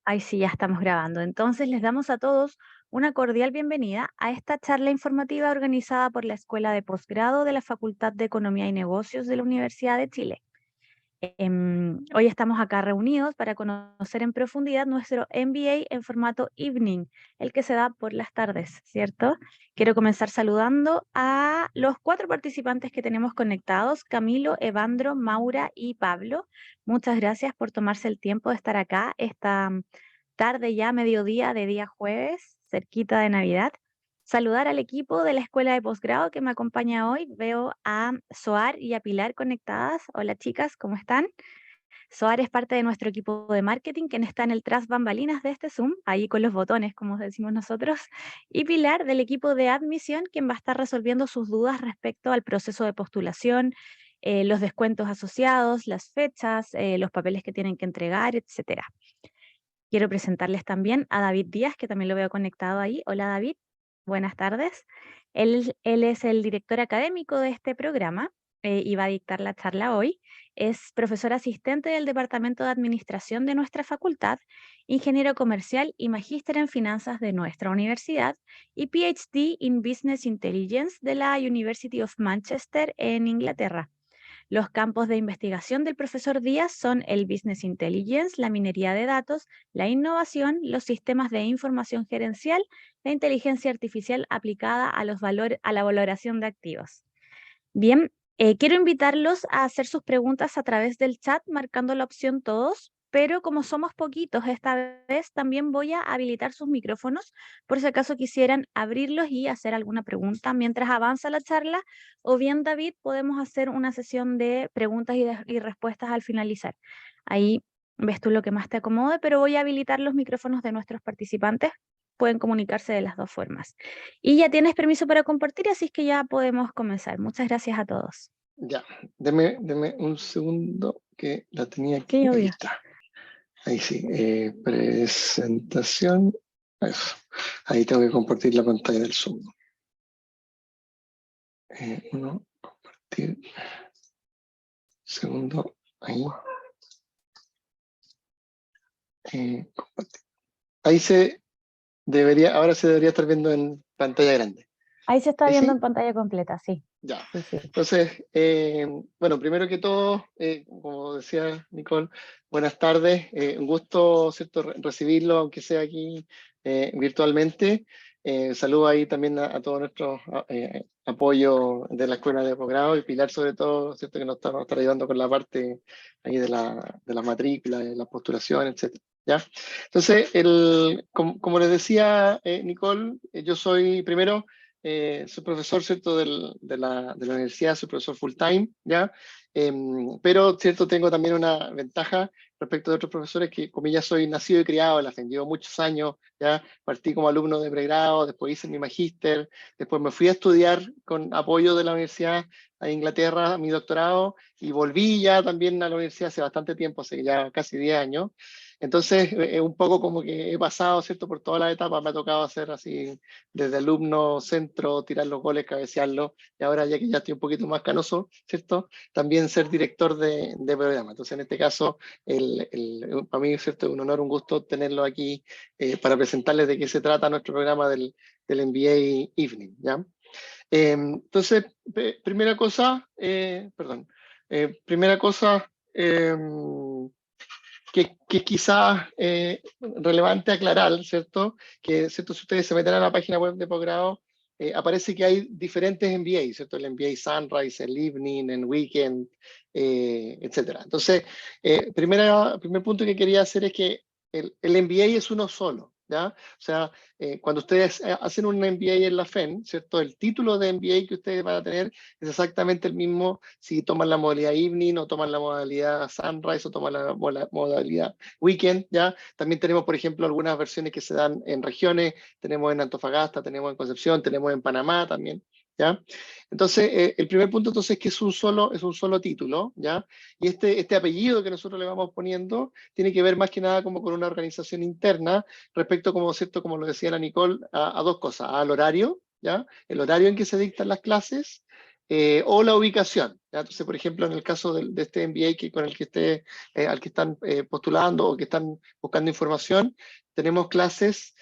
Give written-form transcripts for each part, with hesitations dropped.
Ay, sí, ya estamos grabando. Entonces les damos a todos una cordial bienvenida a esta charla informativa organizada por la Escuela de Posgrado de la Facultad de Economía y Negocios de la Universidad de Chile. Hoy estamos acá reunidos para conocer en profundidad nuestro MBA en formato evening, el que se da por las tardes, ¿cierto? Quiero comenzar saludando a los 4 participantes que tenemos conectados, Camilo, Evandro, Maura y Pablo. Muchas gracias por tomarse el tiempo de estar acá esta tarde ya, mediodía de día jueves, cerquita de Navidad. Saludar al equipo de la Escuela de Posgrado que me acompaña hoy. Veo a Soar y a Pilar conectadas. Hola chicas, ¿cómo están? Soar es parte de nuestro equipo de marketing, quien está en el tras bambalinas de este Zoom, ahí con los botones, como decimos nosotros. Y Pilar del equipo de admisión, quien va a estar resolviendo sus dudas respecto al proceso de postulación, los descuentos asociados, las fechas, los papeles que tienen que entregar, etcétera. Quiero presentarles también a David Díaz, que también lo veo conectado ahí. Hola David, buenas tardes. Él es el director académico de este programa y va a dictar la charla hoy. Es profesor asistente del Departamento de Administración de nuestra facultad, ingeniero comercial y magíster en finanzas de nuestra universidad y PhD in Business Intelligence de la University of Manchester en Inglaterra. Los campos de investigación del profesor Díaz son el Business Intelligence, la minería de datos, la innovación, los sistemas de información gerencial, la inteligencia artificial aplicada a a la valoración de activos. Bien, quiero invitarlos a hacer sus preguntas a través del chat marcando la opción todos, pero como somos poquitos esta vez, también voy a habilitar sus micrófonos por si acaso quisieran abrirlos y hacer alguna pregunta mientras avanza la charla, o bien David, podemos hacer una sesión de preguntas y respuestas al finalizar. Ahí ves tú lo que más te acomode, pero voy a habilitar los micrófonos de nuestros participantes. Pueden comunicarse de las dos formas. Y ya tienes permiso para compartir, así es que ya podemos comenzar. Muchas gracias a todos. Ya, deme un segundo que la tenía aquí. Sí, Ahí obvio. está. Ahí sí. Presentación. Eso. Ahí tengo que compartir la pantalla del Zoom. Compartir. Segundo. Ahí. Compartir. Ahí ahora se debería estar viendo en pantalla grande. Ahí se está ¿Ahí viendo sí? en pantalla completa, sí. Ya. Sí, sí. Entonces, bueno, primero que todo, como decía Nicole, buenas tardes. Un gusto, ¿cierto?, recibirlo, aunque sea aquí virtualmente. Saludo ahí también a todos nuestros apoyo de la Escuela de Posgrado y Pilar sobre todo, ¿cierto?, que nos está ayudando con la parte ahí de la matrícula, de la postulación, etc. ¿Ya? Entonces, como les decía Nicole, yo soy primero... soy profesor, ¿cierto?, de la universidad, soy profesor full time, ¿ya? Pero, ¿cierto?, tengo también una ventaja respecto de otros profesores que, como ya soy nacido y criado en la FEN, llevo muchos años, ¿ya? Partí como alumno de pregrado, después hice mi magíster, después me fui a estudiar con apoyo de la universidad a Inglaterra, mi doctorado, y volví ya también a la universidad hace bastante tiempo, hace ya casi 10 años. Entonces, un poco como que he pasado, ¿cierto?, por todas las etapas, me ha tocado hacer así desde alumno, centro, tirar los goles, cabecearlos, y ahora ya que ya estoy un poquito más canoso, ¿cierto?, también ser director de programa. Entonces, en este caso, para mí, ¿cierto?, es un honor, un gusto tenerlo aquí para presentarles de qué se trata nuestro programa del MBA Evening, ¿ya? Entonces, primera cosa, que quizás relevante aclarar, ¿cierto? Que, ¿cierto?, si ustedes se meten a la página web de posgrado, aparece que hay diferentes MBA, ¿cierto? El MBA Sunrise, el Evening, el Weekend, etc. Entonces, primer punto que quería hacer es que el MBA es uno solo, ¿ya? O sea, cuando ustedes hacen un MBA en la FEN, ¿cierto? El título de MBA que ustedes van a tener es exactamente el mismo si toman la modalidad Evening o toman la modalidad Sunrise o toman la modalidad Weekend, ¿ya? También tenemos, por ejemplo, algunas versiones que se dan en regiones, tenemos en Antofagasta, tenemos en Concepción, tenemos en Panamá también, ¿ya? Entonces, el primer punto entonces es que es un solo título, ¿ya? Y este apellido que nosotros le vamos poniendo tiene que ver más que nada como con una organización interna respecto, como, ¿cierto?, como lo decía la Nicole, a dos cosas, al horario, ¿ya? El horario en que se dictan las clases o la ubicación, ¿ya? Entonces, por ejemplo, en el caso de este MBA con el que al que están postulando o que están buscando información, tenemos clases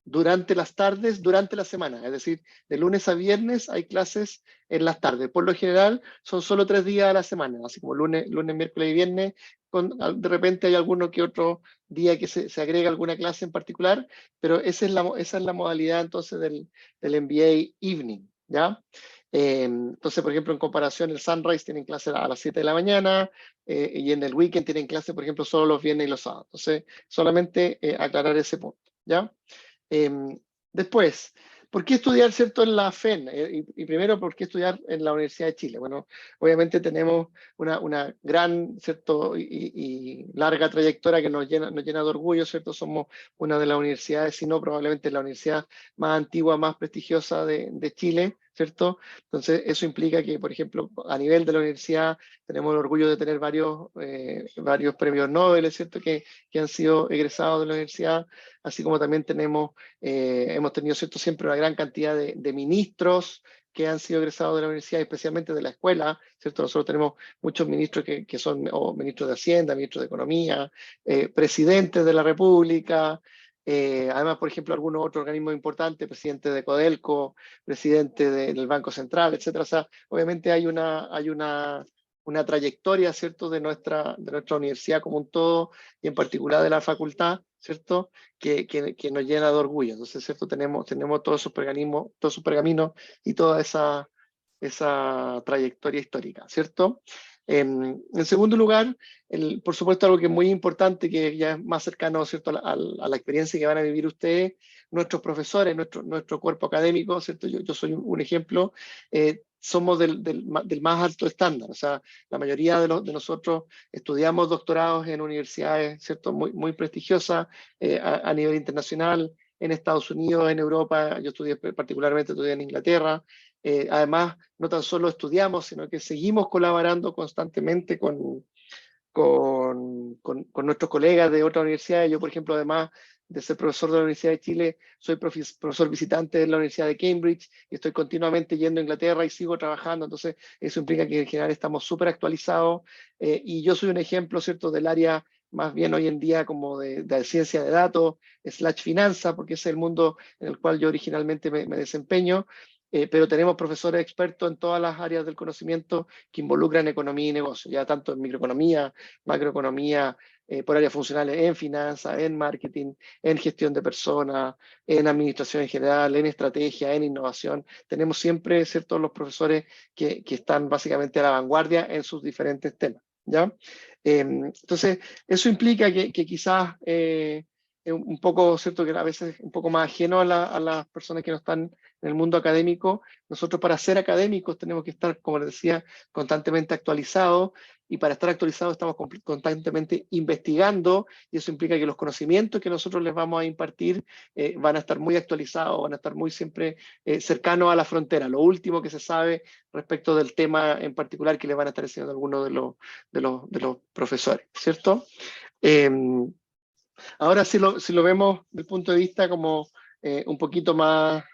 durante las tardes, durante la semana, es decir, de lunes a viernes hay clases en las tardes. Por lo general son solo 3 días a la semana, así como lunes, miércoles y viernes. De repente hay alguno que otro día que se agrega alguna clase en particular, pero esa es la modalidad entonces del MBA Evening, ¿ya? Entonces, por ejemplo, en comparación, el Sunrise tienen clase a las 7 de la mañana y en el weekend tienen clase, por ejemplo, solo los viernes y los sábados. Entonces, solamente aclarar ese punto, ¿ya? Después, ¿por qué estudiar, cierto, en la FEN? Y primero, ¿por qué estudiar en la Universidad de Chile? Bueno, obviamente tenemos una gran, cierto, y larga trayectoria que nos llena de orgullo, cierto. Somos una de las universidades, si no probablemente la universidad más antigua, más prestigiosa de Chile, ¿cierto? Entonces, eso implica que, por ejemplo, a nivel de la universidad tenemos el orgullo de tener varios premios Nobel, ¿cierto? Que han sido egresados de la universidad, así como también hemos tenido, ¿cierto?, siempre una gran cantidad de ministros que han sido egresados de la universidad, especialmente de la escuela, ¿cierto? Nosotros tenemos muchos ministros que son o ministros de Hacienda, ministros de Economía, presidentes de la República, además, por ejemplo, algunos otros organismos importantes, presidente de Codelco, presidente del Banco Central, etcétera. O sea, obviamente hay una trayectoria, ¿cierto?, de nuestra universidad como un todo, y en particular de la facultad, ¿cierto?, que nos llena de orgullo. Entonces, ¿cierto?, tenemos todos sus pergaminos y toda esa trayectoria histórica, ¿cierto? En segundo lugar, por supuesto, algo que es muy importante, que ya es más cercano, ¿cierto?, a la experiencia que van a vivir ustedes, nuestros profesores, nuestro cuerpo académico, ¿cierto? Yo soy un ejemplo. Somos del más alto estándar. O sea, la mayoría de nosotros estudiamos doctorados en universidades, ¿cierto?, muy, muy prestigiosas a nivel internacional, en Estados Unidos, en Europa. Yo particularmente estudié en Inglaterra. Además, no tan solo estudiamos, sino que seguimos colaborando constantemente con nuestros colegas de otras universidades. Yo, por ejemplo, además de ser profesor de la Universidad de Chile, soy profesor visitante de la Universidad de Cambridge y estoy continuamente yendo a Inglaterra y sigo trabajando. Entonces, eso implica que en general estamos súper actualizados y yo soy un ejemplo, ¿cierto?, del área más bien hoy en día como de ciencia de datos, finanza, porque es el mundo en el cual yo originalmente me desempeño. Pero tenemos profesores expertos en todas las áreas del conocimiento que involucran economía y negocio, ya tanto en microeconomía, macroeconomía, por áreas funcionales, en finanzas, en marketing, en gestión de personas, en administración en general, en estrategia, en innovación. Tenemos siempre, ¿cierto?, los profesores que están básicamente a la vanguardia en sus diferentes temas, ¿ya? Entonces, eso implica que quizás es un poco, ¿cierto?, que a veces un poco más ajeno a las personas que no están en el mundo académico. Nosotros, para ser académicos, tenemos que estar, como les decía, constantemente actualizados, y para estar actualizados estamos constantemente investigando, y eso implica que los conocimientos que nosotros les vamos a impartir van a estar muy actualizados, van a estar muy siempre cercanos a la frontera, lo último que se sabe respecto del tema en particular que le van a estar enseñando algunos de los profesores, ¿cierto? Ahora, si lo vemos desde el punto de vista como un poquito más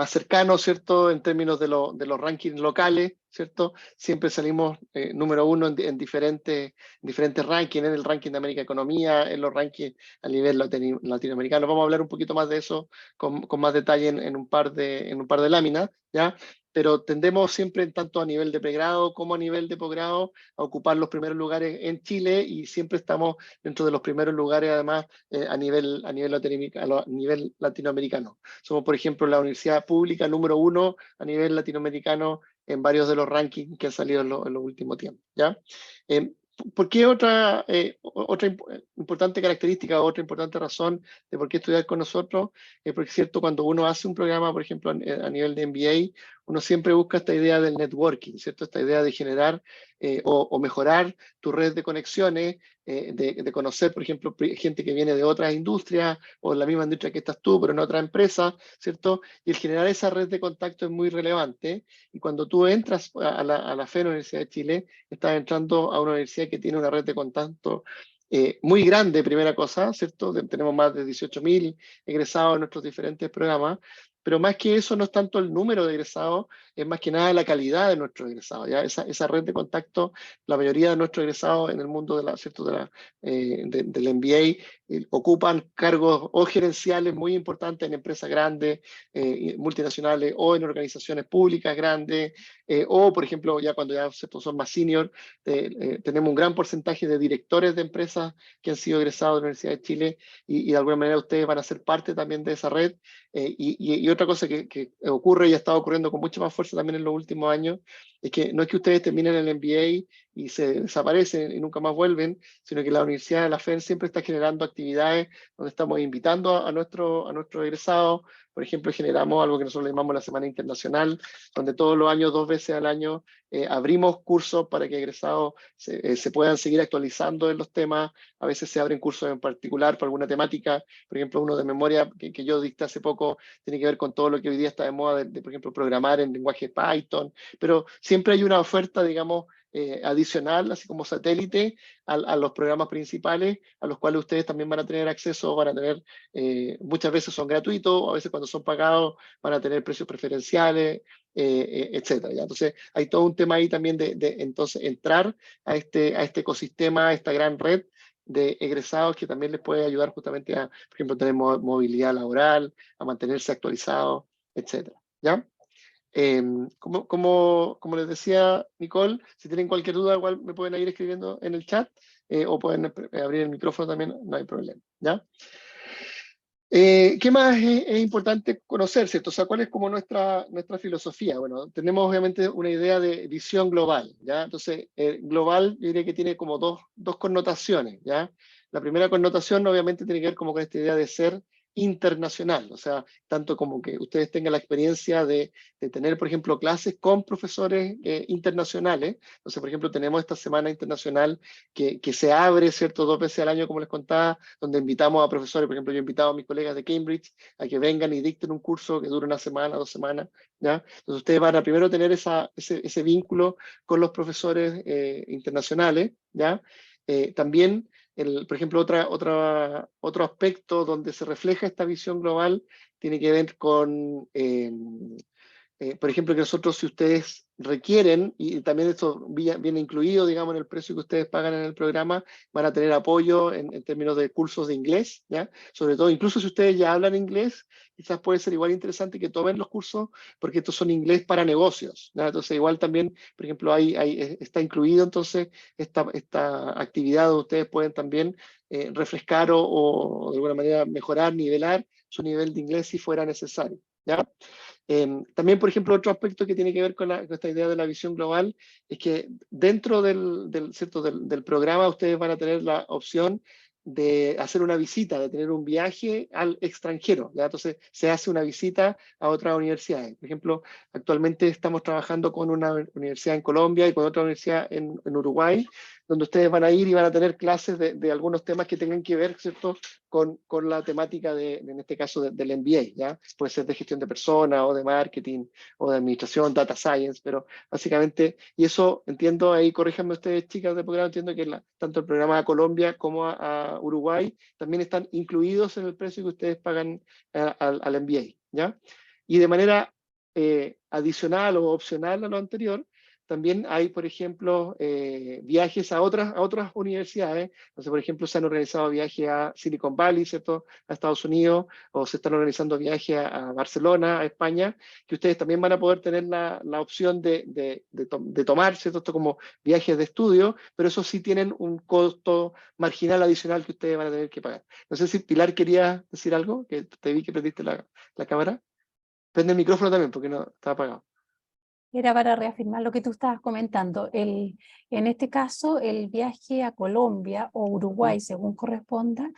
cercano, ¿cierto?, en términos de los rankings locales, ¿cierto? Siempre salimos número uno en diferentes rankings, en el ranking de América Economía, en los rankings a nivel latinoamericano. Vamos a hablar un poquito más de eso con más detalle en un par de láminas, ¿ya? Pero tendemos siempre, tanto a nivel de pregrado como a nivel de posgrado, a ocupar los primeros lugares en Chile, y siempre estamos dentro de los primeros lugares, además, a nivel latinoamericano. Somos, por ejemplo, la universidad pública número uno a nivel latinoamericano en varios de los rankings que han salido en los últimos tiempos, ¿ya? ¿Por qué otra importante característica, otra importante razón de por qué estudiar con nosotros? Porque es cierto, cuando uno hace un programa, por ejemplo, a nivel de MBA, uno siempre busca esta idea del networking, ¿cierto? Esta idea de generar o mejorar tu red de conexiones, de conocer, por ejemplo, gente que viene de otras industrias o en la misma industria que estás tú, pero en otra empresa, ¿cierto? Y el generar esa red de contacto es muy relevante. Y cuando tú entras a la FEN Universidad de Chile, estás entrando a una universidad que tiene una red de contacto muy grande, primera cosa, ¿cierto? Tenemos más de 18.000 egresados en nuestros diferentes programas, pero más que eso no es tanto el número de egresados, es más que nada la calidad de nuestros egresados, ¿ya? Esa red de contacto, la mayoría de nuestros egresados en el mundo ¿cierto? Del MBA ocupan cargos o gerenciales muy importantes en empresas grandes, multinacionales, o en organizaciones públicas grandes, o por ejemplo, ya cuando ya son más senior, tenemos un gran porcentaje de directores de empresas que han sido egresados de la Universidad de Chile, y de alguna manera ustedes van a ser parte también de esa red. Y otra cosa que ocurre y ha estado ocurriendo con mucha más fuerza también en los últimos años, es que no es que ustedes terminen el MBA y se desaparecen y nunca más vuelven, sino que la Universidad de la FEN siempre está generando actividades donde estamos invitando a nuestros egresados. Por ejemplo, generamos algo que nosotros le llamamos la Semana Internacional, donde todos los años, 2 veces al año, abrimos cursos para que egresados se puedan seguir actualizando en los temas. A veces se abren cursos en particular para alguna temática. Por ejemplo, uno de memoria que yo dicté hace poco tiene que ver con todo lo que hoy día está de moda, por ejemplo, programar en lenguaje Python. Pero siempre hay una oferta, digamos, adicional, así como satélite, a los programas principales, a los cuales ustedes también van a tener acceso, van a tener, muchas veces son gratuitos, a veces cuando son pagados van a tener precios preferenciales, etcétera, ¿ya? Entonces, hay todo un tema ahí también de entonces entrar a este ecosistema, a esta gran red de egresados que también les puede ayudar justamente a, por ejemplo, tener movilidad laboral, a mantenerse actualizados, etcétera, ¿ya? Como les decía Nicole, si tienen cualquier duda, igual me pueden ir escribiendo en el chat, o pueden abrir el micrófono también, no hay problema, ¿ya? ¿Qué más es importante conocer, cierto? O sea, ¿cuál es como nuestra filosofía? Bueno, tenemos obviamente una idea de visión global, ¿ya? Entonces, global yo diría que tiene como dos connotaciones, ¿ya? La primera connotación obviamente tiene que ver como con esta idea de ser internacional, o sea, tanto como que ustedes tengan la experiencia de tener, por ejemplo, clases con profesores internacionales. Entonces, por ejemplo, tenemos esta semana internacional que se abre, ¿cierto?, 2 veces al año, como les contaba, donde invitamos a profesores. Por ejemplo, yo he invitado a mis colegas de Cambridge a que vengan y dicten un curso que dura 1 semana, 2 semanas, ¿ya? Entonces, ustedes van a primero tener ese vínculo con los profesores internacionales, ¿ya? También, por ejemplo, otro aspecto donde se refleja esta visión global tiene que ver con, por ejemplo, que nosotros, si ustedes requieren, y también esto viene incluido, digamos, en el precio que ustedes pagan en el programa, van a tener apoyo en términos de cursos de inglés, ¿ya? Sobre todo, incluso si ustedes ya hablan inglés, quizás puede ser igual interesante que tomen los cursos, porque estos son inglés para negocios, ¿ya? Entonces, igual también, por ejemplo, está incluido entonces esta actividad donde ustedes pueden también refrescar o de alguna manera mejorar, nivelar su nivel de inglés si fuera necesario, ¿ya? También, por ejemplo, otro aspecto que tiene que ver con esta idea de la visión global es que dentro ¿cierto? del programa ustedes van a tener la opción de hacer una visita, de tener un viaje al extranjero, ¿ya? Entonces se hace una visita a otras universidades. Por ejemplo, actualmente estamos trabajando con una universidad en Colombia y con otra universidad en Uruguay, donde ustedes van a ir y van a tener clases de algunos temas que tengan que ver, ¿cierto?, con la temática en este caso, del MBA, ¿ya? Puede ser de gestión de personas, o de marketing, o de administración, data science, pero básicamente, y eso entiendo, ahí corríjanme ustedes, chicas de posgrado, entiendo que tanto el programa a Colombia como a Uruguay también están incluidos en el precio que ustedes pagan al MBA, ¿ya? Y de manera adicional o opcional a lo anterior, también hay, por ejemplo, viajes a otras universidades. Entonces, por ejemplo, se han organizado viajes a Silicon Valley, ¿cierto?, a Estados Unidos, o se están organizando viajes a Barcelona, a España, que ustedes también van a poder tener la opción de tomar, ¿cierto?, esto como viajes de estudio, pero eso sí tienen un costo marginal adicional que ustedes van a tener que pagar. No sé si Pilar quería decir algo, que te vi que prendiste la cámara. Prende el micrófono también, porque no está apagado. Era para reafirmar lo que tú estabas comentando. En este caso, el viaje a Colombia o Uruguay, según corresponda,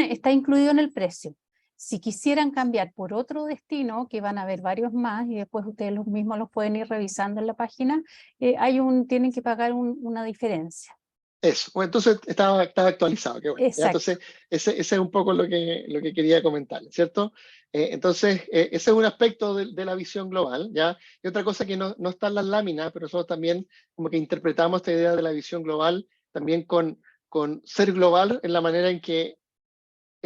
está incluido en el precio. Si quisieran cambiar por otro destino, que van a haber varios más, y después ustedes los mismos los pueden ir revisando en la página, tienen que pagar una diferencia. Eso, bueno, entonces estaba actualizado, qué bueno. ¿Ya? Exacto. Entonces, ese es un poco lo que quería comentarles, ¿cierto? Entonces, ese es un aspecto de la visión global, ¿ya? Y otra cosa que no está en las láminas, pero nosotros también como que interpretamos esta idea de la visión global también con ser global en la manera en que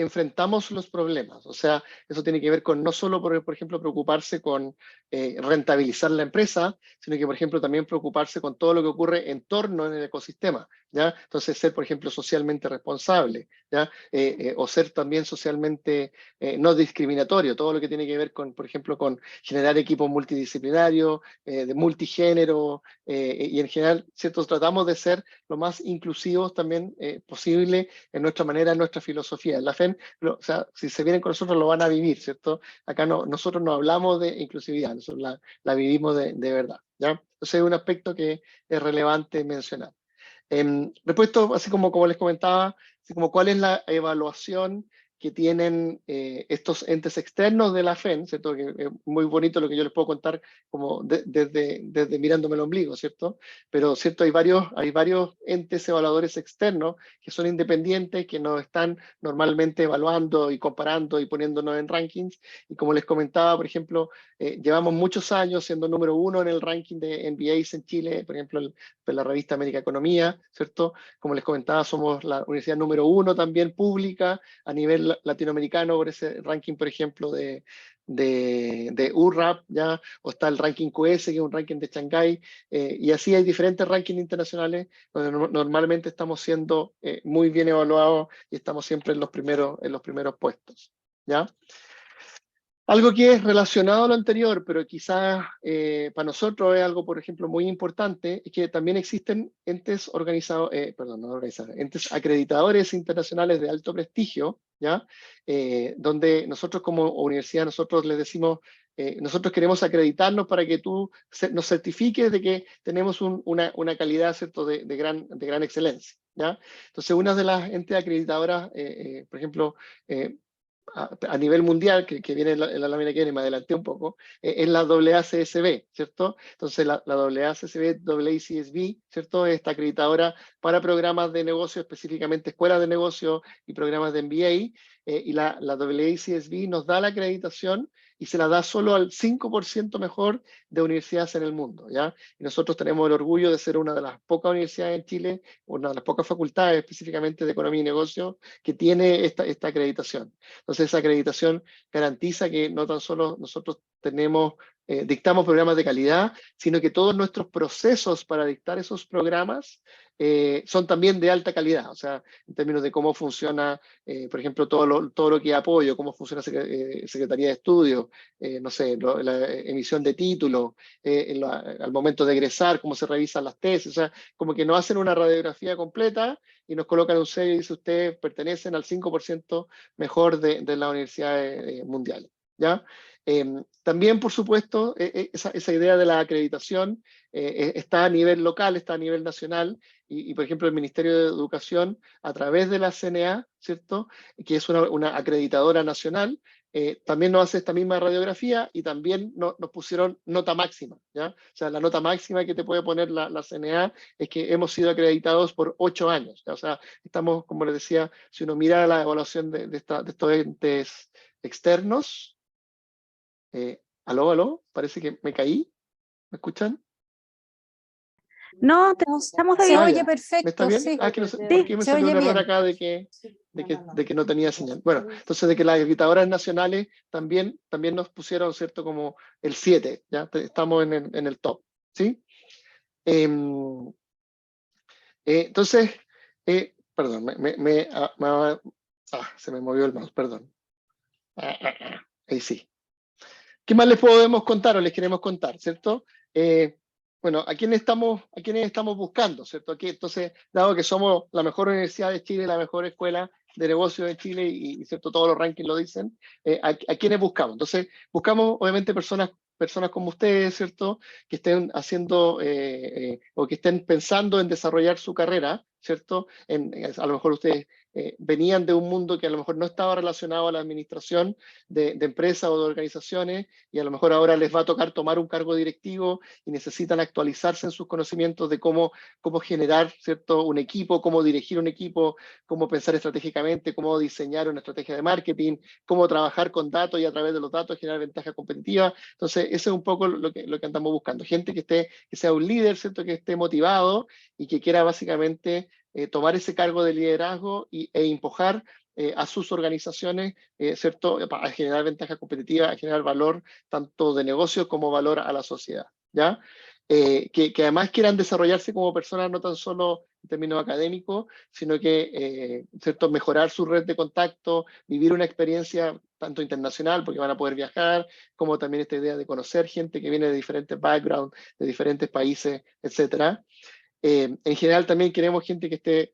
enfrentamos los problemas. O sea, eso tiene que ver con no solo, por ejemplo, preocuparse con rentabilizar la empresa, sino que, por ejemplo, también preocuparse con todo lo que ocurre en torno en el ecosistema, ¿ya? Entonces, ser, por ejemplo, socialmente responsable, ¿ya? O ser también socialmente no discriminatorio, todo lo que tiene que ver con, por ejemplo, con generar equipos multidisciplinarios, de multigénero, y en general, ¿cierto? Tratamos de ser lo más inclusivos también posible en nuestra manera, en nuestra filosofía. En la FEN, o sea, si se vienen con nosotros lo van a vivir, ¿cierto? Acá no, nosotros no hablamos de inclusividad, nosotros la vivimos de verdad, ¿ya? Entonces es un aspecto que es relevante mencionar. Respecto, así como les comentaba, así como cuál es la evaluación que tienen estos entes externos de la FEN, ¿cierto? Que es muy bonito lo que yo les puedo contar como desde mirándome el ombligo, ¿cierto? Pero, ¿cierto? Hay varios entes evaluadores externos que son independientes, que nos están normalmente evaluando y comparando y poniéndonos en rankings. Y como les comentaba, por ejemplo, llevamos muchos años siendo número 1 en el ranking de MBAs en Chile, por ejemplo, en la revista América Economía, ¿cierto? Como les comentaba, somos la universidad número 1 también pública a nivel latinoamericano por ese ranking, por ejemplo, de URAP, ¿ya? O está el ranking QS, que es un ranking de Shanghái, y así hay diferentes rankings internacionales donde normalmente estamos siendo muy bien evaluados y estamos siempre en los primeros puestos, ¿ya? Algo que es relacionado a lo anterior, pero quizás para nosotros es algo, por ejemplo, muy importante, es que también existen entes entes acreditadores internacionales de alto prestigio, ¿ya? Donde nosotros como universidad, nosotros les decimos, nosotros queremos acreditarnos para que tú nos certifiques de que tenemos una calidad, ¿cierto?, de gran excelencia, ¿ya? Entonces, una de las entes acreditadoras, por ejemplo, a nivel mundial, que viene en la lámina que viene, me adelanté un poco, es la AACSB, ¿cierto? Entonces la AACSB, AACSB, ¿cierto? Esta acreditadora para programas de negocio, específicamente escuelas de negocio y programas de MBA, y la AACSB nos da la acreditación y se la da solo al 5% mejor de universidades en el mundo, ¿ya? Y nosotros tenemos el orgullo de ser una de las pocas universidades en Chile, una de las pocas facultades específicamente de economía y negocio que tiene esta acreditación. Entonces esa acreditación garantiza que no tan solo nosotros dictamos programas de calidad, sino que todos nuestros procesos para dictar esos programas son también de alta calidad, o sea, en términos de cómo funciona, por ejemplo, todo lo que es apoyo, cómo funciona Secretaría de Estudios, no sé, la emisión de títulos, al momento de egresar, cómo se revisan las tesis, o sea, como que nos hacen una radiografía completa y nos colocan un sello y dice ustedes pertenecen al 5% mejor de las universidades mundiales, ¿ya? También, por supuesto, esa idea de la acreditación está a nivel local, está a nivel nacional, y, por ejemplo, el Ministerio de Educación, a través de la CNA, ¿cierto?, que es una acreditadora nacional, también nos hace esta misma radiografía y también nos pusieron nota máxima, ¿ya? O sea, la nota máxima que te puede poner la CNA es que hemos sido acreditados por 8 años, ¿ya? O sea, estamos, como les decía, si uno mira la evaluación de estos entes externos, aló, parece que me caí, ¿me escuchan? No, te estamos de Se bien. oye ¿Me está perfecto, bien? sí. Que no sé, Sí, ¿por qué me se salió oye un error bien. acá de que no tenía señal? Bueno, entonces de que las acreditadoras nacionales también nos pusieron, ¿cierto?, como el 7, ¿ya? Estamos en el top, ¿sí? Entonces, perdón, se me movió el mouse, perdón. Ahí sí. ¿Qué más les podemos contar o les queremos contar, cierto? Bueno, ¿a quiénes estamos buscando, cierto? Aquí, entonces, dado que somos la mejor universidad de Chile, la mejor escuela de negocios de Chile y cierto, todos los rankings lo dicen, ¿a quiénes buscamos? Entonces, buscamos obviamente personas como ustedes, ¿cierto? Que estén haciendo o que estén pensando en desarrollar su carrera, ¿cierto? A lo mejor ustedes venían de un mundo que a lo mejor no estaba relacionado a la administración de empresas o de organizaciones y a lo mejor ahora les va a tocar tomar un cargo directivo y necesitan actualizarse en sus conocimientos de cómo generar, ¿cierto?, un equipo, cómo dirigir un equipo, cómo pensar estratégicamente, cómo diseñar una estrategia de marketing, cómo trabajar con datos y a través de los datos generar ventaja competitiva. Entonces, ese es un poco lo que andamos buscando. Gente que sea un líder, ¿cierto?, que esté motivado y que quiera básicamente tomar ese cargo de liderazgo e empujar a sus organizaciones, ¿cierto?, a generar ventaja competitiva, a generar valor tanto de negocio como valor a la sociedad, ¿ya? Que además quieran desarrollarse como personas no tan solo en términos académicos, sino que, ¿cierto?, mejorar su red de contacto, vivir una experiencia tanto internacional, porque van a poder viajar, como también esta idea de conocer gente que viene de diferentes backgrounds, de diferentes países, etcétera. En general también queremos gente que esté,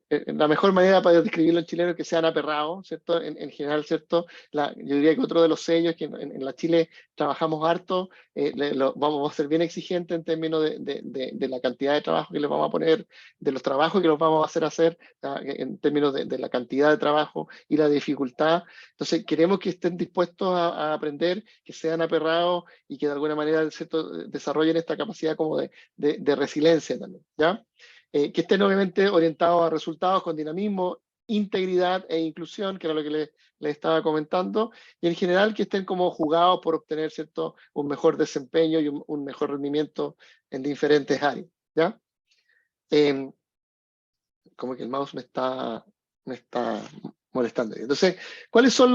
la mejor manera para describirlo en chileno es que sean aperrados, ¿cierto? En general, ¿cierto? Yo diría que otro de los sellos que en la Chile trabajamos harto, vamos a ser bien exigentes en términos de la cantidad de trabajo que les vamos a poner, de los trabajos que los vamos a hacer, en términos de la cantidad de trabajo y la dificultad. Entonces, queremos que estén dispuestos a aprender, que sean aperrados y que de alguna manera, ¿cierto?, desarrollen esta capacidad como de resiliencia también, ¿ya? Que estén obviamente orientados a resultados con dinamismo, integridad e inclusión, que era lo que les estaba comentando, y en general que estén como jugados por obtener, ¿cierto?, un mejor desempeño y un mejor rendimiento en diferentes áreas, ¿ya? Como que el mouse me está molestando. Entonces, ¿cuáles son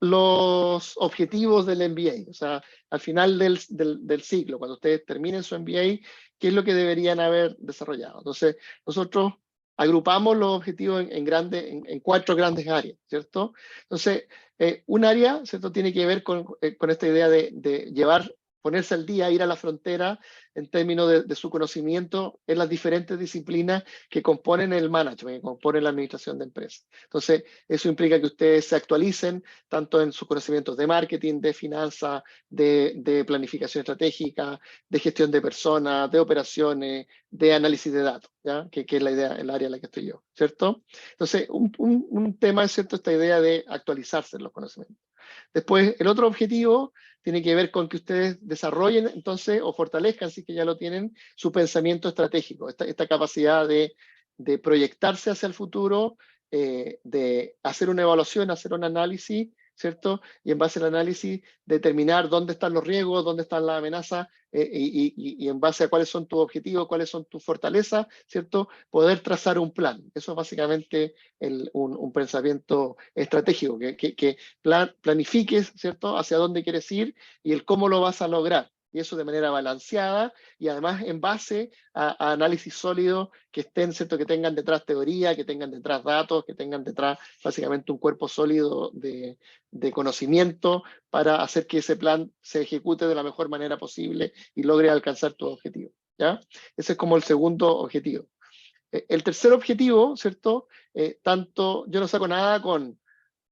los objetivos del MBA? O sea, al final del ciclo, cuando ustedes terminen su MBA, ¿qué es lo que deberían haber desarrollado? Entonces, nosotros agrupamos los objetivos en 4 grandes áreas, ¿cierto? Entonces, un área, ¿cierto?, tiene que ver con esta idea de ponerse al día, ir a la frontera en términos de su conocimiento en las diferentes disciplinas que componen el management, que componen la administración de empresas. Entonces, eso implica que ustedes se actualicen tanto en sus conocimientos de marketing, de finanzas, de planificación estratégica, de gestión de personas, de operaciones, de análisis de datos, ¿ya? Que es la idea, el área en la que estoy yo, ¿cierto? Entonces, un tema es, ¿cierto?, esta idea de actualizarse en los conocimientos. Después, el otro objetivo tiene que ver con que ustedes desarrollen entonces o fortalezcan, si que ya lo tienen, su pensamiento estratégico, esta capacidad de proyectarse hacia el futuro, de hacer una evaluación, hacer un análisis, ¿cierto? Y en base al análisis determinar dónde están los riesgos, dónde están las amenazas, y en base a cuáles son tus objetivos, cuáles son tus fortalezas, ¿cierto? Poder trazar un plan. Eso es básicamente un pensamiento estratégico, que planifiques, ¿cierto?, hacia dónde quieres ir y el cómo lo vas a lograr. Y eso de manera balanceada y además en base a análisis sólidos que estén, ¿cierto?, que tengan detrás teoría, que tengan detrás datos, que tengan detrás básicamente un cuerpo sólido de conocimiento para hacer que ese plan se ejecute de la mejor manera posible y logre alcanzar tu objetivo, ¿ya? Ese es como el segundo objetivo. El tercer objetivo, ¿cierto? Tanto yo no saco nada con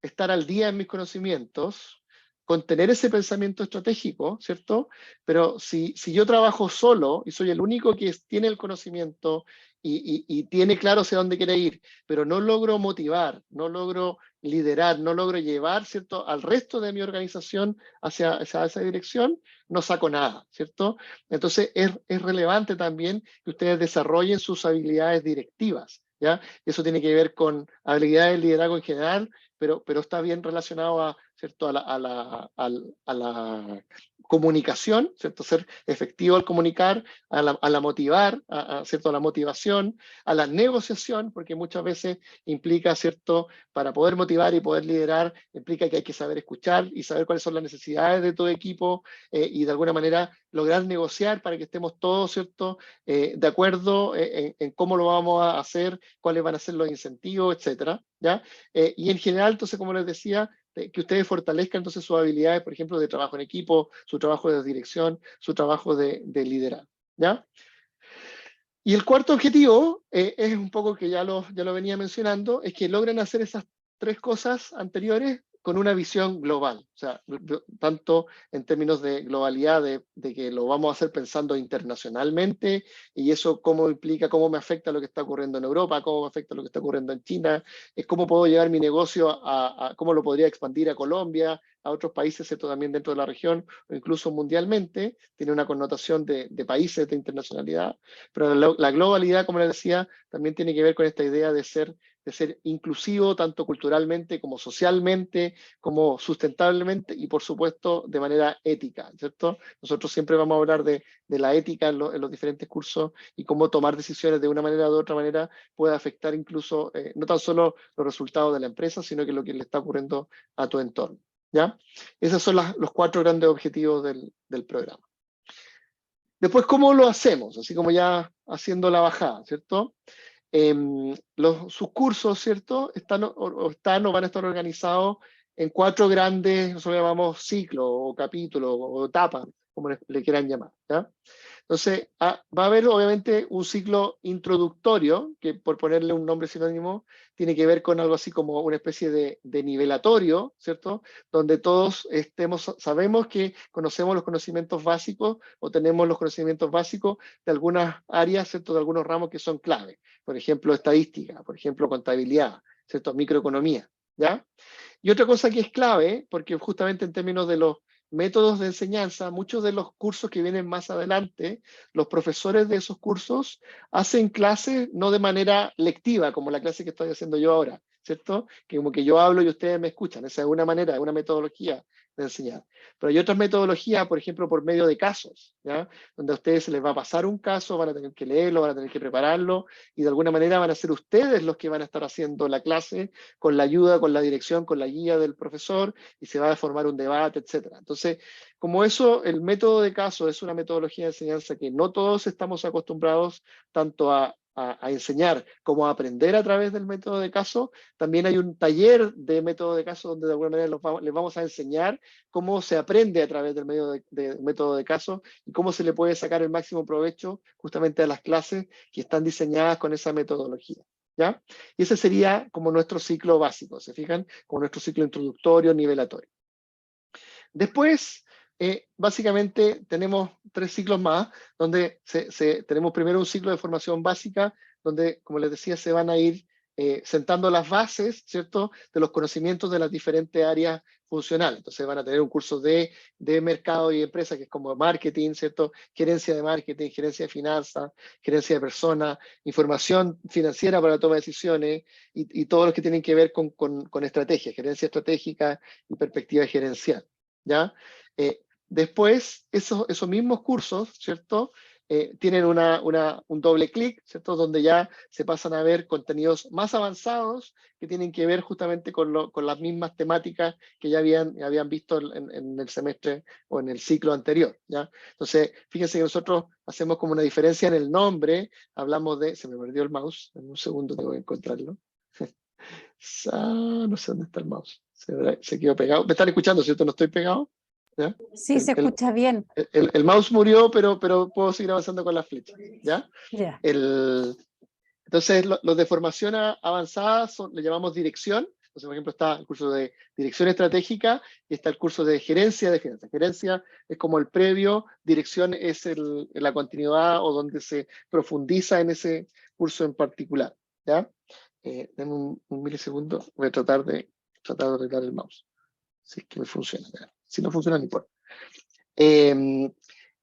estar al día en mis conocimientos, con tener ese pensamiento estratégico, ¿cierto? Pero si yo trabajo solo y soy el único que tiene el conocimiento y tiene claro hacia dónde quiere ir, pero no logro motivar, no logro liderar, no logro llevar, ¿cierto?, al resto de mi organización hacia esa dirección, no saco nada, ¿cierto? Entonces es relevante también que ustedes desarrollen sus habilidades directivas, ¿ya? Eso tiene que ver con habilidades de liderazgo en general, pero está bien relacionado ¿cierto?, a la comunicación, ¿cierto?, ser efectivo al comunicar, a la motivar, ¿cierto?, a la motivación, a la negociación, porque muchas veces implica, ¿cierto?, para poder motivar y poder liderar, implica que hay que saber escuchar y saber cuáles son las necesidades de todo equipo, y de alguna manera lograr negociar para que estemos todos, ¿cierto?, de acuerdo en cómo lo vamos a hacer, cuáles van a ser los incentivos, etcétera, ¿ya? Y en general, entonces, como les decía, que ustedes fortalezcan entonces sus habilidades, por ejemplo, de trabajo en equipo, su trabajo de dirección, su trabajo de liderazgo, ¿ya? Y el cuarto objetivo, es un poco que ya lo venía mencionando, es que logren hacer esas 3 cosas anteriores con una visión global, o sea, tanto en términos de globalidad, de que lo vamos a hacer pensando internacionalmente, y eso cómo implica, cómo me afecta lo que está ocurriendo en Europa, cómo me afecta lo que está ocurriendo en China, es cómo puedo llevar mi negocio cómo lo podría expandir a Colombia, a otros países, ¿cierto?, también dentro de la región, o incluso mundialmente, tiene una connotación de países, de internacionalidad, pero la globalidad, como les decía, también tiene que ver con esta idea de ser de ser inclusivo tanto culturalmente como socialmente, como sustentablemente y por supuesto de manera ética, ¿cierto? Nosotros siempre vamos a hablar de la ética en los diferentes cursos y cómo tomar decisiones de una manera o de otra manera puede afectar incluso no tan solo los resultados de la empresa, sino que lo que le está ocurriendo a tu entorno, ¿ya? Esos son los 4 grandes objetivos del programa. Después, ¿cómo lo hacemos? Así como ya haciendo la bajada, ¿cierto? Sus cursos, ¿cierto? Están o van a estar organizados en 4 grandes, nosotros llamamos ciclos o capítulos o etapas, como le quieran llamar, ¿ya? Entonces, va a haber obviamente un ciclo introductorio, que por ponerle un nombre sinónimo, tiene que ver con algo así como una especie de nivelatorio, ¿cierto? Donde todos sabemos que conocemos los conocimientos básicos o tenemos los conocimientos básicos de algunas áreas, ¿cierto? De algunos ramos que son clave. Por ejemplo, estadística, por ejemplo, contabilidad, ¿cierto? Microeconomía, ¿ya? Y otra cosa que es clave, porque justamente en términos de los métodos de enseñanza, muchos de los cursos que vienen más adelante, los profesores de esos cursos hacen clases no de manera lectiva, como la clase que estoy haciendo yo ahora, ¿cierto? Que como que yo hablo y ustedes me escuchan. Esa es una manera, una metodología de enseñar. Pero hay otras metodologías, por ejemplo, por medio de casos, ¿ya? Donde a ustedes se les va a pasar un caso, van a tener que leerlo, van a tener que prepararlo, y de alguna manera van a ser ustedes los que van a estar haciendo la clase con la ayuda, con la dirección, con la guía del profesor, y se va a formar un debate, etc. Entonces, como eso, el método de caso es una metodología de enseñanza que no todos estamos acostumbrados tanto a enseñar como a aprender a través del método de caso, también hay un taller de método de caso donde de alguna manera les vamos a enseñar cómo se aprende a través del método de caso y cómo se le puede sacar el máximo provecho justamente a las clases que están diseñadas con esa metodología, ¿ya? Y ese sería como nuestro ciclo básico, ¿se fijan? Como nuestro ciclo introductorio, nivelatorio. Después, básicamente tenemos 3 ciclos más, donde tenemos primero un ciclo de formación básica, donde, como les decía, se van a ir sentando las bases, ¿cierto?, de los conocimientos de las diferentes áreas funcionales. Entonces van a tener un curso de mercado y empresa, que es como marketing, ¿cierto?, gerencia de marketing, gerencia de finanzas, gerencia de personas, información financiera para la toma de decisiones y todo lo que tienen que ver con estrategia, gerencia estratégica y perspectiva gerencial, ¿ya? Después, esos mismos cursos, ¿cierto?, tienen un doble clic, ¿cierto?, donde ya se pasan a ver contenidos más avanzados que tienen que ver justamente con las mismas temáticas que ya habían visto en el semestre o en el ciclo anterior, ¿ya? Entonces, fíjense que nosotros hacemos como una diferencia en el nombre, hablamos de, se me perdió el mouse, en un segundo tengo que encontrarlo. No sé dónde está el mouse, se quedó pegado. ¿Me están escuchando, cierto? ¿No estoy pegado? ¿Ya? Sí, se escucha bien. El mouse murió, pero puedo seguir avanzando con las flechas, ¿ya? Ya. Entonces, los de formación avanzada le llamamos dirección. Entonces, por ejemplo, está el curso de dirección estratégica y está el curso de gerencia de finanzas. Gerencia es como el previo, dirección es la continuidad o donde se profundiza en ese curso en particular, ¿ya? Denme un milisegundo, voy a tratar de arreglar el mouse. Si es que me funciona. Si no funciona, ni importa.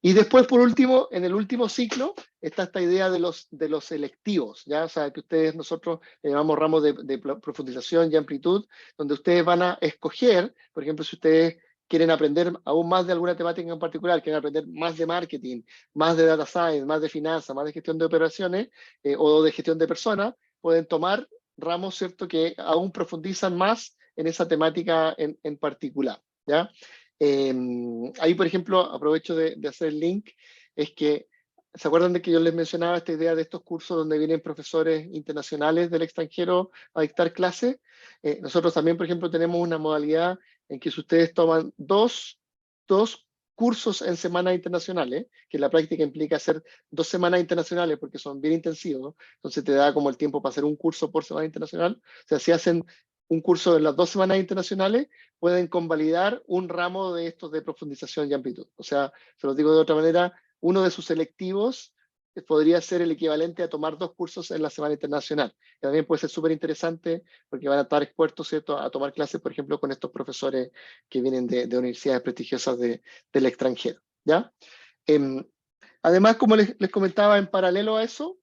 Y después, por último, en el último ciclo, está esta idea de los selectivos, ¿ya? O sea, que nosotros le llamamos ramos de profundización y amplitud, donde ustedes van a escoger, por ejemplo, si ustedes quieren aprender aún más de alguna temática en particular, quieren aprender más de marketing, más de data science, más de finanzas, más de gestión de operaciones o de gestión de personas, pueden tomar ramos, ¿cierto?, que aún profundizan más en esa temática en particular, ¿ya? Ahí, por ejemplo, aprovecho de hacer el link, es que, ¿se acuerdan de que yo les mencionaba esta idea de estos cursos donde vienen profesores internacionales del extranjero a dictar clases? Nosotros también, por ejemplo, tenemos una modalidad en que si ustedes toman dos cursos en semanas internacionales, que en la práctica implica hacer 2 semanas internacionales porque son bien intensivos, entonces te da como el tiempo para hacer un curso por semana internacional. O sea, si hacen un curso en las 2 semanas internacionales, pueden convalidar un ramo de estos de profundización y amplitud. O sea, se los digo de otra manera, uno de sus selectivos podría ser el equivalente a tomar 2 cursos en la semana internacional. Que también puede ser súper interesante porque van a estar expuestos, ¿cierto?, a tomar clases, por ejemplo, con estos profesores que vienen de universidades prestigiosas del extranjero, ¿ya? Además, como les comentaba, en paralelo a eso,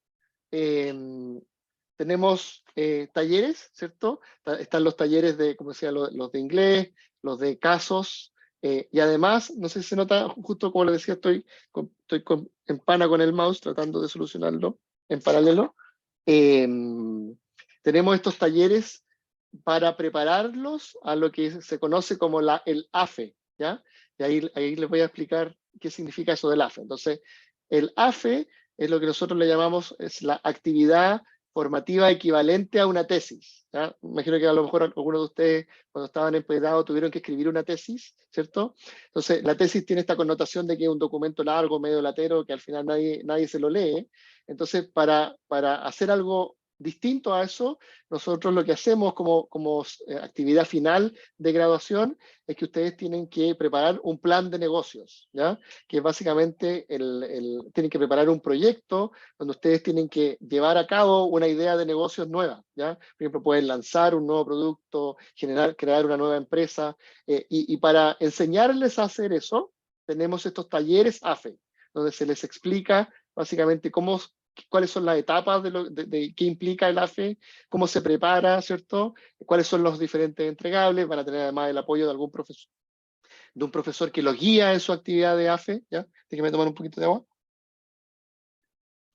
tenemos talleres, ¿cierto? Están los talleres de, como decía, los de inglés, los de casos, y además, no sé si se nota, justo como le decía, estoy en pana con el mouse tratando de solucionarlo en paralelo. Tenemos estos talleres para prepararlos a lo que se conoce como el AFE, ¿ya? Y ahí les voy a explicar qué significa eso del AFE. Entonces, el AFE es lo que nosotros le llamamos es la actividad formativa equivalente a una tesis, ¿ya? Imagino que a lo mejor algunos de ustedes cuando estaban en pregrado tuvieron que escribir una tesis, ¿cierto? Entonces, la tesis tiene esta connotación de que es un documento largo, medio latero, que al final nadie se lo lee. Entonces, para hacer algo distinto a eso, nosotros lo que hacemos como actividad final de graduación es que ustedes tienen que preparar un plan de negocios, ¿ya? Que básicamente tienen que preparar un proyecto donde ustedes tienen que llevar a cabo una idea de negocios nueva, ¿ya? Por ejemplo, pueden lanzar un nuevo producto, crear una nueva empresa, y para enseñarles a hacer eso, tenemos estos talleres AFE, donde se les explica básicamente cuáles son las etapas de qué implica el AFE, cómo se prepara, ¿cierto? Cuáles son los diferentes entregables, van a tener además el apoyo de un profesor que los guía en su actividad de AFE, ¿ya? Déjenme tomar un poquito de agua.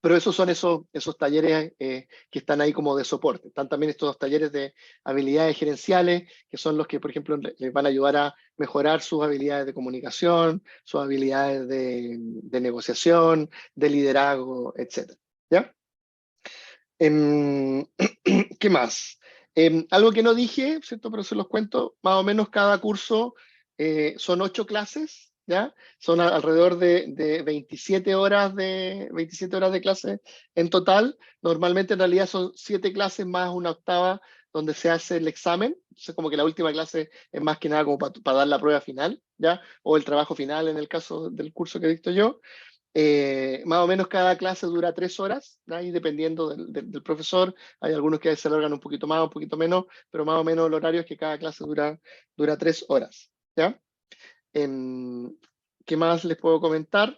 Pero esos son esos talleres que están ahí como de soporte. Están también estos talleres de habilidades gerenciales, que son los que, por ejemplo, les van a ayudar a mejorar sus habilidades de comunicación, sus habilidades de negociación, de liderazgo, etc. ¿Ya? ¿Qué más? Algo que no dije, ¿cierto? Pero se los cuento, más o menos cada curso son 8 clases, ¿ya? Son alrededor de 27 horas de clase en total. Normalmente en realidad son 7 clases más una octava donde se hace el examen. Entonces como que la última clase es más que nada como para dar la prueba final, ¿ya? O el trabajo final en el caso del curso que dicto yo. Más o menos cada clase dura 3 horas, ¿no? Y dependiendo del profesor, hay algunos que se alargan un poquito más, un poquito menos, pero más o menos el horario es que cada clase dura 3 horas, ¿ya? ¿Qué más les puedo comentar?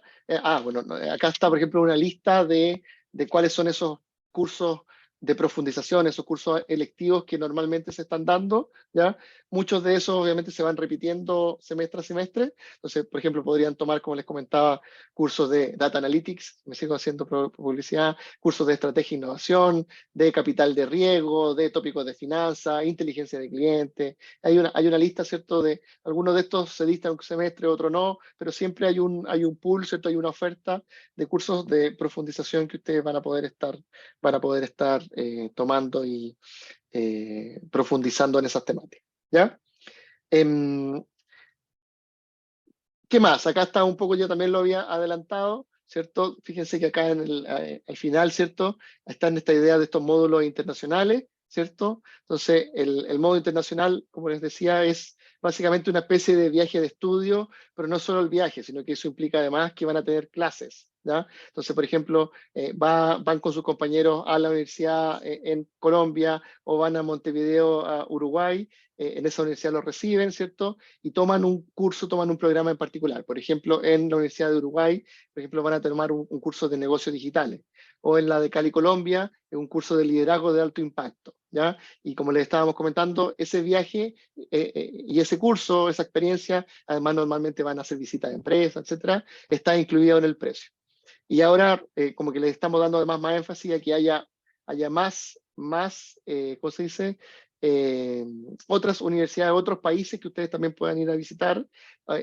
Bueno, acá está, por ejemplo, una lista de cuáles son esos cursos de profundización, esos cursos electivos que normalmente se están dando, ¿ya? Muchos de esos obviamente se van repitiendo semestre a semestre. Entonces, por ejemplo, podrían tomar, como les comentaba, cursos de Data Analytics, me sigo haciendo publicidad, cursos de Estrategia e Innovación, de Capital de Riesgo, de tópicos de finanzas, inteligencia de cliente. Hay una lista, ¿cierto? De algunos de estos se dictan un semestre, otro no, pero siempre hay un pool, ¿cierto? Hay una oferta de cursos de profundización que ustedes van a poder estar tomando y profundizando en esas temáticas, ¿ya? ¿Qué más? Acá está un poco, yo también lo había adelantado, ¿cierto? Fíjense que acá al final, ¿cierto? Está en esta idea de estos módulos internacionales, ¿cierto? Entonces, el módulo internacional, como les decía, es básicamente una especie de viaje de estudio, pero no solo el viaje, sino que eso implica además que van a tener clases, ¿ya? Entonces, por ejemplo, van con sus compañeros a la universidad en Colombia o van a Montevideo, a Uruguay, en esa universidad los reciben, ¿cierto? Y toman un curso, toman un programa en particular. Por ejemplo, en la Universidad de Uruguay, por ejemplo, van a tomar un curso de negocios digitales. O en la de Cali, Colombia, un curso de liderazgo de alto impacto, ¿ya? Y como les estábamos comentando, ese viaje y ese curso, esa experiencia, además normalmente van a hacer visitas de empresas, etcétera, está incluido en el precio. Y ahora, como que les estamos dando además más énfasis a que haya más ¿cómo se dice? Otras universidades, otros países que ustedes también puedan ir a visitar.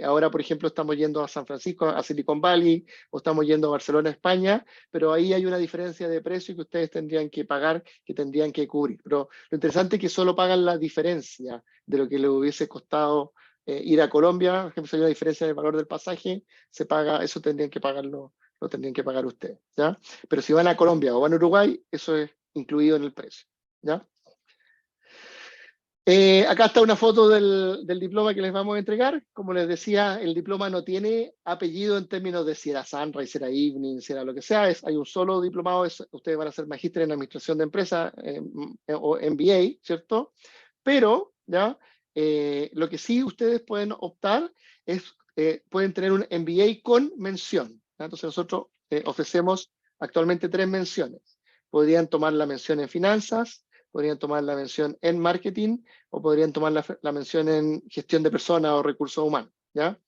Ahora, por ejemplo, estamos yendo a San Francisco, a Silicon Valley, o estamos yendo a Barcelona, España, pero ahí hay una diferencia de precio que ustedes tendrían que pagar, que tendrían que cubrir. Pero lo interesante es que solo pagan la diferencia de lo que les hubiese costado ir a Colombia. Por ejemplo, si hay una diferencia en el valor del pasaje, se paga, eso tendrían que pagarlo, lo tendrían que pagar ustedes, ¿ya? Pero si van a Colombia o van a Uruguay, eso es incluido en el precio, ¿ya? Acá está una foto del diploma que les vamos a entregar. Como les decía, el diploma no tiene apellido en términos de si era Sunrise, si era Evening, si era lo que sea. Hay un solo diplomado, ustedes van a ser magíster en Administración de Empresas o MBA, ¿cierto? Pero, ¿ya? Lo que sí ustedes pueden optar es, pueden tener un MBA con mención, ¿ya? Entonces nosotros ofrecemos actualmente 3 menciones. podrían tomar la mención en finanzas, podrían tomar la mención en marketing, o podrían tomar la mención en gestión de personas o recursos humanos, ¿ya?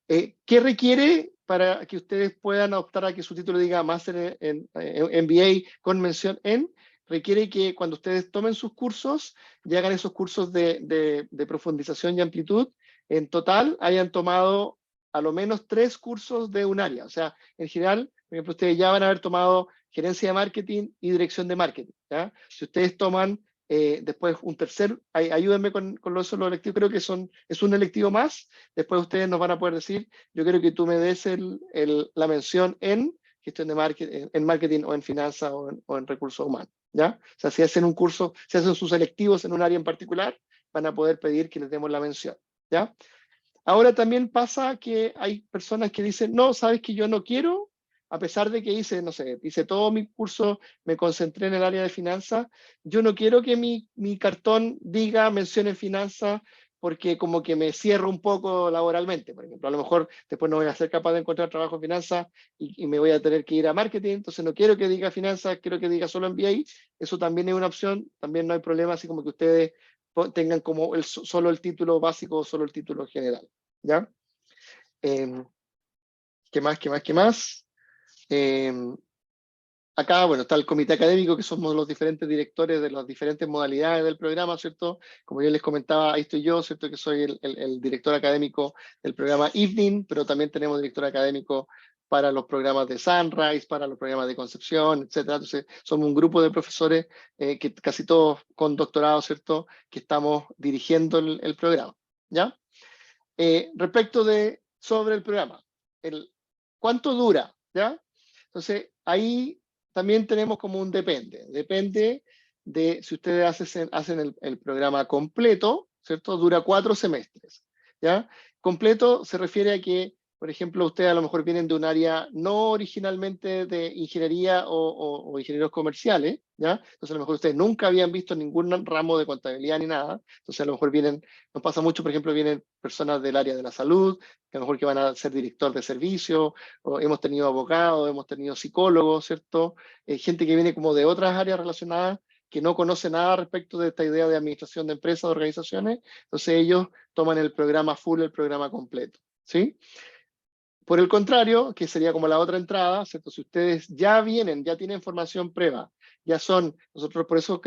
¿Qué requiere para que ustedes puedan optar a que su título diga Máster en MBA con mención en? Requiere que cuando ustedes tomen sus cursos y hagan esos cursos de profundización y amplitud, en total hayan tomado a lo menos 3 cursos de un área. O sea, en general, por ejemplo, ustedes ya van a haber tomado gerencia de marketing y dirección de marketing, ¿ya? Si ustedes toman después un tercer, ayúdenme con los electivos, creo que es un electivo más. Después ustedes nos van a poder decir, yo quiero que tú me des la mención en gestión de marketing, en marketing o en finanzas o en recursos humanos, ¿ya? O sea, si hacen un curso, si hacen sus electivos en un área en particular, van a poder pedir que les demos la mención, ¿ya? Ahora también pasa que hay personas que dicen, no, sabes que yo no quiero, a pesar de que hice, no sé, hice todo mi curso, me concentré en el área de finanzas, yo no quiero que mi cartón diga mención en finanzas porque como que me cierro un poco laboralmente, por ejemplo. A lo mejor después no voy a ser capaz de encontrar trabajo en finanzas y me voy a tener que ir a marketing, entonces no quiero que diga finanzas, quiero que diga solo MBA. Eso también es una opción, también no hay problema, así como que ustedes tengan como solo el título básico o solo el título general, ¿ya? ¿Qué más, qué más, qué más? Acá, bueno, está el comité académico, que somos los diferentes directores de las diferentes modalidades del programa, ¿cierto? Como yo les comentaba, ahí estoy yo, ¿cierto? Que soy el director académico del programa Evening, pero también tenemos director académico para los programas de Sunrise, para los programas de Concepción, etcétera. Entonces, somos un grupo de profesores, que casi todos con doctorado, ¿cierto? Que estamos dirigiendo el programa, ¿ya? Respecto sobre el programa, ¿cuánto dura? ¿Ya? Entonces, ahí también tenemos como un depende. Depende de si ustedes hacen el programa completo, ¿cierto? Dura 4 semestres, ¿ya? Completo se refiere a que, por ejemplo, ustedes a lo mejor vienen de un área no originalmente de ingeniería o ingenieros comerciales, ¿ya? Entonces a lo mejor ustedes nunca habían visto ningún ramo de contabilidad ni nada. Entonces a lo mejor nos pasa mucho, por ejemplo, vienen personas del área de la salud, que a lo mejor que van a ser director de servicio, o hemos tenido abogados, hemos tenido psicólogos, ¿cierto? Gente que viene como de otras áreas relacionadas, que no conoce nada respecto de esta idea de administración de empresas, de organizaciones, entonces ellos toman el programa full, el programa completo, ¿sí? Por el contrario, que sería como la otra entrada, ¿cierto? Si ustedes ya tienen formación prueba, nosotros por eso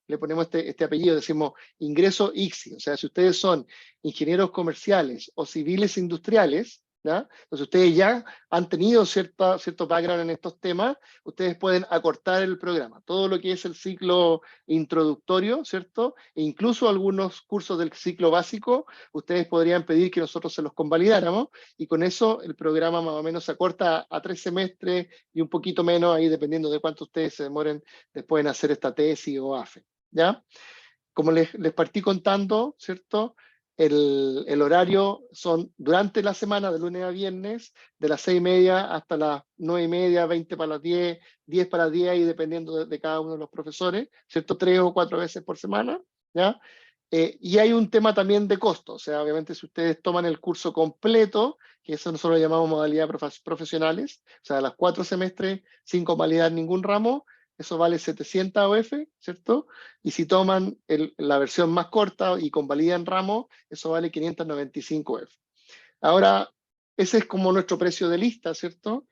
le ponemos este apellido, decimos ingreso ICSI, o sea, si ustedes son ingenieros comerciales o civiles industriales, ¿ya? Entonces ustedes ya han tenido cierto background en estos temas, ustedes pueden acortar el programa. Todo lo que es el ciclo introductorio, ¿cierto? E incluso algunos cursos del ciclo básico, ustedes podrían pedir que nosotros se los convalidáramos, y con eso el programa más o menos se acorta a 3 semestres y un poquito menos, ahí dependiendo de cuánto ustedes se demoren después en hacer esta tesis o AFE, ¿ya? Como les partí contando, ¿cierto? El horario son durante la semana, de lunes a viernes, de las 6:30 hasta las 9:30, 20 para las 10, 10 para las 10, y dependiendo de cada uno de los profesores, ¿cierto? 3 o 4 veces por semana, ¿ya? Y hay un tema también de costo, o sea, obviamente si ustedes toman el curso completo, que eso nosotros lo llamamos modalidad profesionales, o sea, las 4 semestres sin convalidar ningún ramo, eso vale 700 OF, ¿cierto? Y si toman la versión más corta y convalidan ramo, eso vale 595 OF. Ahora, ese es como nuestro precio de lista, ¿cierto?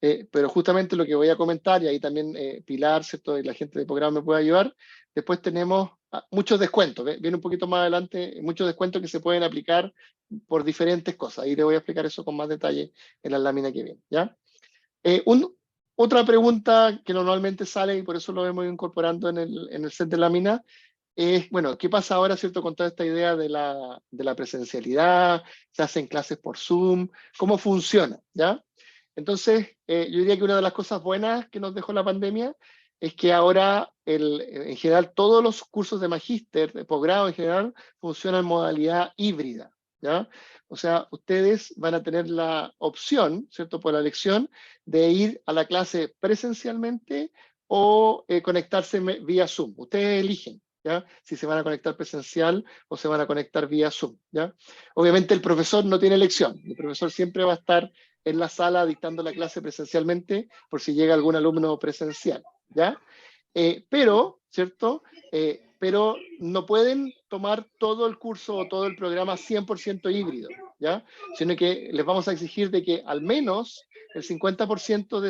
Pero justamente lo que voy a comentar, y ahí también Pilar, ¿cierto? Y la gente de programa me puede ayudar, después tenemos muchos descuentos, viene un poquito más adelante, muchos descuentos que se pueden aplicar por diferentes cosas. Ahí le voy a explicar eso con más detalle en la lámina que viene, ¿ya? Otra pregunta que normalmente sale, y por eso lo vemos incorporando en el set de lámina, es, bueno, ¿qué pasa ahora, cierto, con toda esta idea de la presencialidad? ¿Se hacen clases por Zoom? ¿Cómo funciona? ¿Ya? Entonces, yo diría que una de las cosas buenas que nos dejó la pandemia es que ahora, en general, todos los cursos de magíster, de posgrado en general, funcionan en modalidad híbrida, ¿ya? O sea, ustedes van a tener la opción, ¿cierto?, por la elección, de ir a la clase presencialmente o conectarse vía Zoom. Ustedes eligen, ¿ya? Si se van a conectar presencial o se van a conectar vía Zoom, ¿ya? Obviamente el profesor no tiene elección, el profesor siempre va a estar en la sala dictando la clase presencialmente por si llega algún alumno presencial, ¿ya? Pero, ¿cierto? Pero no pueden tomar todo el curso o todo el programa 100% híbrido, ¿ya? Sino que les vamos a exigir de que al menos el 50%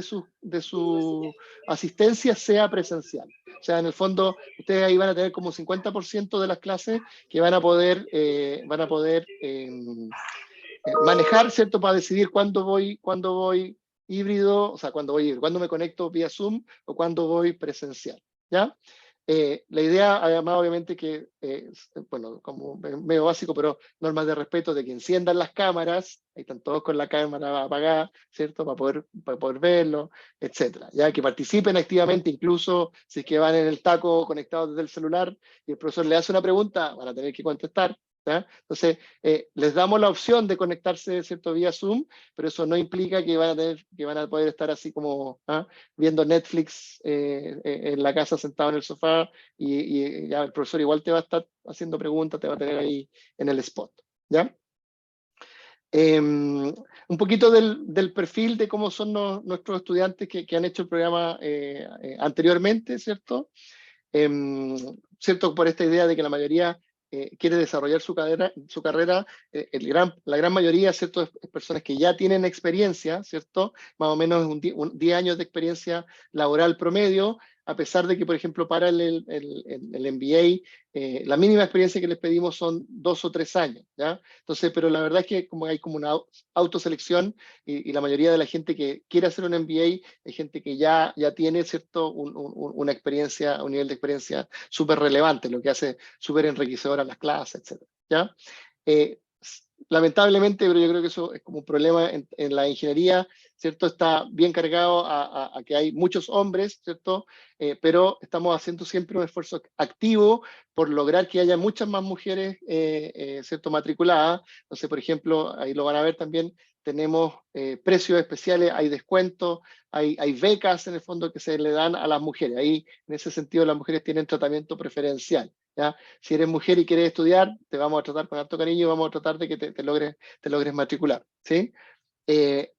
de su asistencia sea presencial. O sea, en el fondo, ustedes ahí van a tener como 50% de las clases que van a poder manejar, ¿cierto? Para decidir cuándo voy híbrido, o sea, cuándo me conecto vía Zoom o cuándo voy presencial, ¿ya? La idea, además, obviamente que, bueno, como medio básico, pero normas de respeto de que enciendan las cámaras, ahí están todos con la cámara apagada, ¿cierto? Para poder verlo, etcétera. Ya que participen activamente, incluso si es que van en el taco conectados desde el celular y el profesor le hace una pregunta, van a tener que contestar, ¿ya? Entonces, les damos la opción de conectarse, ¿cierto? Vía Zoom, pero eso no implica que van a poder estar así como viendo Netflix en la casa sentado en el sofá y ya el profesor igual te va a estar haciendo preguntas, te va a tener ahí en el spot, ¿ya? Un poquito del perfil de cómo son nuestros estudiantes que han hecho el programa anteriormente, ¿cierto? ¿Cierto? Por esta idea de que la mayoría quiere desarrollar su carrera, la gran mayoría, ¿cierto? Es personas que ya tienen experiencia, ¿cierto? Más o menos 10 años de experiencia laboral promedio, a pesar de que, por ejemplo, para el MBA, la mínima experiencia que les pedimos son 2 o 3 años, ¿ya? Entonces, pero la verdad es que como hay como una autoselección y la mayoría de la gente que quiere hacer un MBA es gente que ya tiene, ¿cierto? Una experiencia, un nivel de experiencia súper relevante, lo que hace súper enriquecedora las clases, etcétera, ¿ya? Lamentablemente, pero yo creo que eso es como un problema en la ingeniería, ¿cierto? Está bien cargado a que hay muchos hombres, ¿cierto? Pero estamos haciendo siempre un esfuerzo activo por lograr que haya muchas más mujeres, ¿cierto? Matriculadas. Entonces, por ejemplo, ahí lo van a ver también, tenemos precios especiales, hay descuentos, hay becas en el fondo que se le dan a las mujeres. Ahí, en ese sentido, las mujeres tienen tratamiento preferencial, ¿ya? Si eres mujer y quieres estudiar, te vamos a tratar con harto cariño y vamos a tratar de que te logres matricular, ¿sí?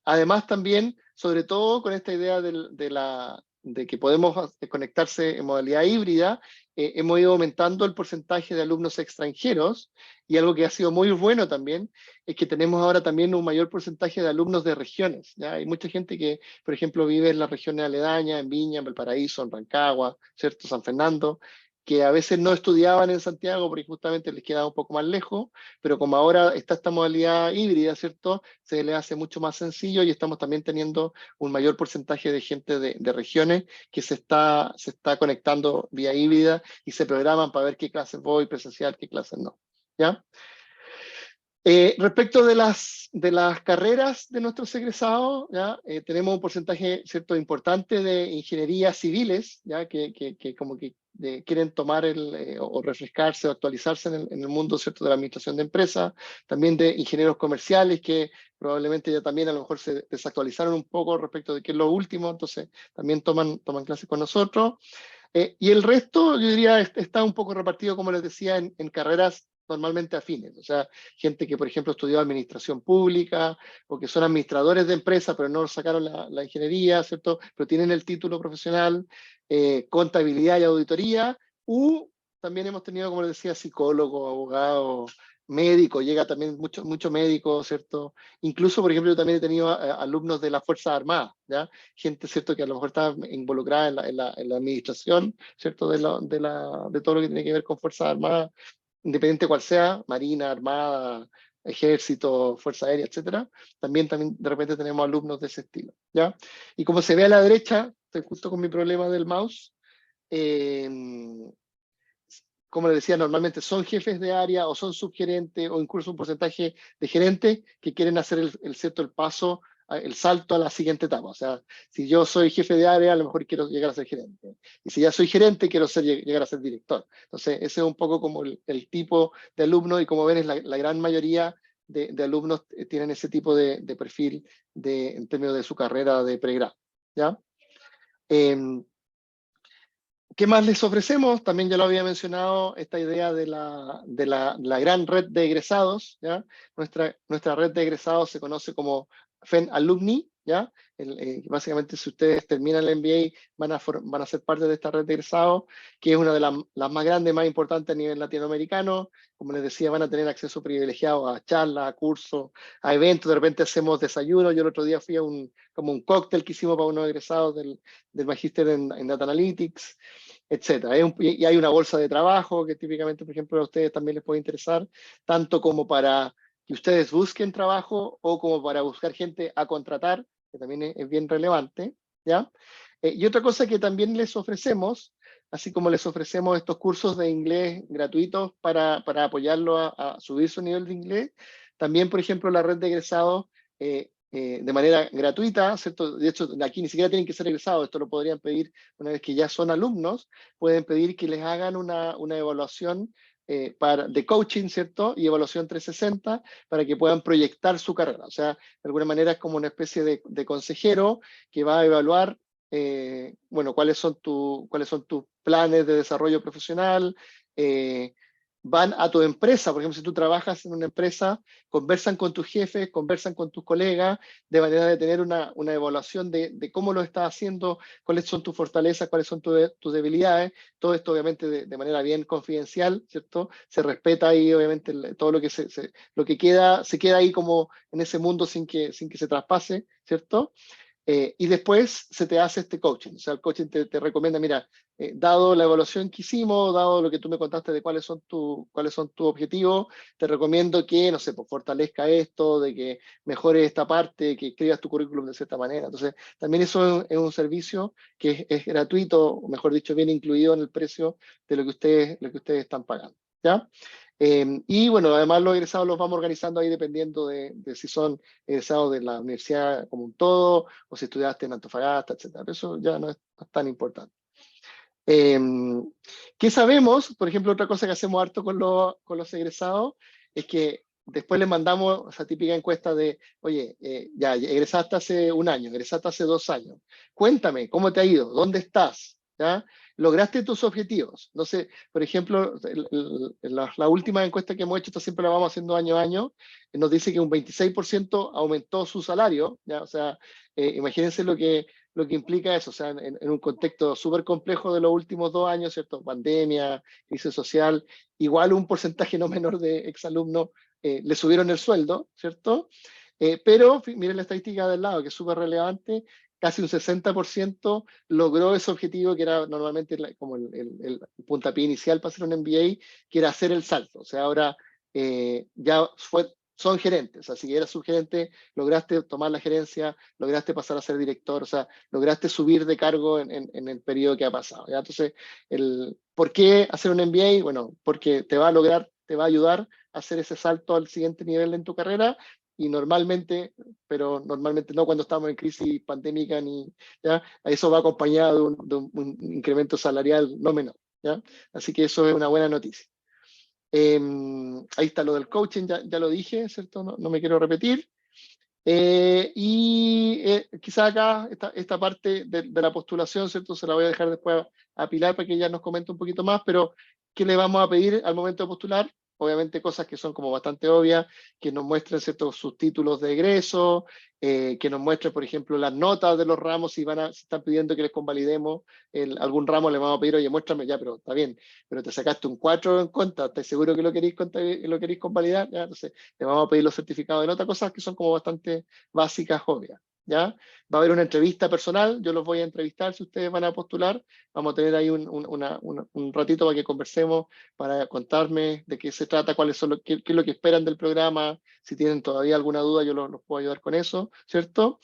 Además también, sobre todo con esta idea de que podemos conectarse en modalidad híbrida, hemos ido aumentando el porcentaje de alumnos extranjeros y algo que ha sido muy bueno también es que tenemos ahora también un mayor porcentaje de alumnos de regiones, ¿ya? Hay mucha gente que, por ejemplo, vive en las regiones aledañas, en Viña, en Valparaíso, en Rancagua, ¿cierto? San Fernando, que a veces no estudiaban en Santiago porque justamente les quedaba un poco más lejos, pero como ahora está esta modalidad híbrida, ¿cierto? Se les hace mucho más sencillo y estamos también teniendo un mayor porcentaje de gente de regiones que se está conectando vía híbrida y se programan para ver qué clases voy presencial, qué clases no, ¿ya? Respecto de las carreras de nuestros egresados, ¿ya? Tenemos un porcentaje, ¿cierto?, importante de ingenierías civiles, ¿ya? Que como que quieren tomar o refrescarse o actualizarse en el mundo, ¿cierto?, de la administración de empresas, también de ingenieros comerciales que probablemente ya también a lo mejor se desactualizaron un poco respecto de qué es lo último, entonces también toman clases con nosotros. Y el resto, yo diría, está un poco repartido, como les decía, en carreras normalmente afines, o sea, gente que, por ejemplo, estudió administración pública o que son administradores de empresas, pero no sacaron la ingeniería, ¿cierto? Pero tienen el título profesional, contabilidad y auditoría, también hemos tenido, como les decía, psicólogos, abogados, médicos, llega también mucho médico, ¿cierto? Incluso, por ejemplo, yo también he tenido alumnos de las Fuerzas Armadas, ¿ya? Gente, ¿cierto?, que a lo mejor está involucrada en la administración, ¿cierto?, de todo lo que tiene que ver con Fuerzas Armadas, independiente cual sea, Marina, Armada, Ejército, Fuerza Aérea, etcétera, también de repente tenemos alumnos de ese estilo, ¿ya? Y como se ve a la derecha, estoy justo con mi problema del mouse, como les decía, normalmente son jefes de área o son subgerentes o incluso un porcentaje de gerentes que quieren hacer el paso, el salto a la siguiente etapa. O sea, si yo soy jefe de área, a lo mejor quiero llegar a ser gerente. Y si ya soy gerente, quiero llegar a ser director. Entonces, ese es un poco como el tipo de alumno y como ven, es la gran mayoría de alumnos tienen ese tipo de perfil en términos de su carrera de pregrado, ¿ya? ¿Qué más les ofrecemos? También ya lo había mencionado, esta idea de la gran red de egresados, ¿ya? Nuestra red de egresados se conoce como FEN Alumni, ¿ya? Básicamente, si ustedes terminan el MBA, van a ser parte de esta red de egresados, que es una de las más grandes, más importantes a nivel latinoamericano. Como les decía, van a tener acceso privilegiado a charlas, a cursos, a eventos. De repente hacemos desayuno. Yo el otro día fui a como un cóctel que hicimos para unos egresados del Magíster en Data Analytics, etcétera. Y hay una bolsa de trabajo que típicamente, por ejemplo, a ustedes también les puede interesar, tanto como para que ustedes busquen trabajo o como para buscar gente a contratar, que también es bien relevante, ¿ya? Y otra cosa que también les ofrecemos, así como les ofrecemos estos cursos de inglés gratuitos para apoyarlo a subir su nivel de inglés, también, por ejemplo, la red de egresados de manera gratuita, ¿cierto? De hecho, aquí ni siquiera tienen que ser egresados, esto lo podrían pedir una vez que ya son alumnos, pueden pedir que les hagan una evaluación de coaching, ¿cierto? Y evaluación 360 para que puedan proyectar su carrera. O sea, de alguna manera es como una especie de consejero que va a evaluar, bueno, cuáles son tus planes de desarrollo profesional, van a tu empresa. Por ejemplo, si tú trabajas en una empresa, conversan con tus jefes, conversan con tus colegas, de manera de tener una evaluación de cómo lo estás haciendo, cuáles son tus fortalezas, cuáles son tus debilidades. Todo esto obviamente de manera bien confidencial, ¿cierto? Se respeta ahí obviamente todo lo que lo que se queda ahí como en ese mundo sin que se traspase, ¿cierto? Y después se te hace este coaching. O sea, el coaching te recomienda, mira, dado la evaluación que hicimos, dado lo que tú me contaste de cuáles son tus objetivos, te recomiendo que, no sé, pues fortalezca esto, de que mejores esta parte, que escribas tu currículum de cierta manera. Entonces, también eso es un servicio que es gratuito, o mejor dicho, viene incluido en el precio de lo que ustedes están pagando, ¿ya? Y bueno, además los egresados los vamos organizando ahí dependiendo de si son egresados de la universidad como un todo, o si estudiaste en Antofagasta, etcétera. Pero eso ya no es tan importante. ¿Qué sabemos? Por ejemplo, otra cosa que hacemos harto con los egresados es que después les mandamos esa típica encuesta de, oye, ya egresaste hace un año, egresaste hace 2 años. Cuéntame, ¿cómo te ha ido? ¿Dónde estás? ¿Ya? ¿Lograste tus objetivos? No sé, por ejemplo, la última encuesta que hemos hecho, esta siempre la vamos haciendo año a año, nos dice que un 26% aumentó su salario, ¿ya? O sea, imagínense lo que implica eso, o sea, en un contexto súper complejo de los últimos 2 años, ¿cierto? Pandemia, crisis social, igual un porcentaje no menor de exalumnos le subieron el sueldo, ¿cierto? Pero miren la estadística del lado, que es súper relevante, casi un 60% logró ese objetivo que era normalmente como el puntapié inicial para hacer un MBA, que era hacer el salto. O sea, ahora ya son gerentes, así que eras subgerente, lograste tomar la gerencia, lograste pasar a ser director, o sea, lograste subir de cargo en el periodo que ha pasado, ¿ya? Entonces, ¿por qué hacer un MBA? Bueno, porque te va a ayudar a hacer ese salto al siguiente nivel en tu carrera, y normalmente, pero normalmente no cuando estamos en crisis pandémica, ¿ya? Eso va acompañado de un incremento salarial no menor, ¿ya? Así que eso es una buena noticia. Ahí está lo del coaching, ya lo dije, ¿cierto? No me quiero repetir. Quizá acá, esta parte de la postulación, ¿cierto? Se la voy a dejar después a Pilar para que ella nos comente un poquito más, pero ¿qué le vamos a pedir al momento de postular? Obviamente cosas que son como bastante obvias, que nos muestren, ¿cierto?, sus títulos de egreso, que nos muestren, por ejemplo, las notas de los ramos, si están pidiendo que les convalidemos algún ramo, le vamos a pedir, oye, muéstrame ya, pero está bien, pero te sacaste un 4 en contra, ¿estás seguro que lo queréis convalidar? ¿Ya? Entonces, le vamos a pedir los certificados de nota, cosas que son como bastante básicas, obvias, ¿ya? Va a haber una entrevista personal, yo los voy a entrevistar si ustedes van a postular, vamos a tener ahí un ratito para que conversemos, para contarme de qué se trata, qué es lo que esperan del programa, si tienen todavía alguna duda yo los puedo ayudar con eso, ¿cierto?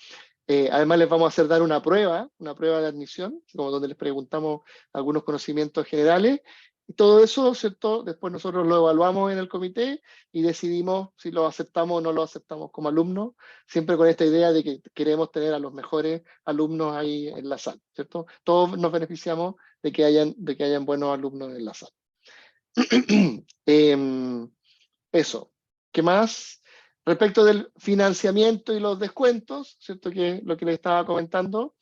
Además les vamos a hacer dar una prueba de admisión, como donde les preguntamos algunos conocimientos generales, y todo eso, ¿cierto? Después nosotros lo evaluamos en el comité y decidimos si lo aceptamos o no lo aceptamos como alumnos, siempre con esta idea de que queremos tener a los mejores alumnos ahí en la sala, ¿cierto? Todos nos beneficiamos de que hayan buenos alumnos en la sala. Eso. ¿Qué más? Respecto del financiamiento y los descuentos, ¿cierto? Que lo que les estaba comentando.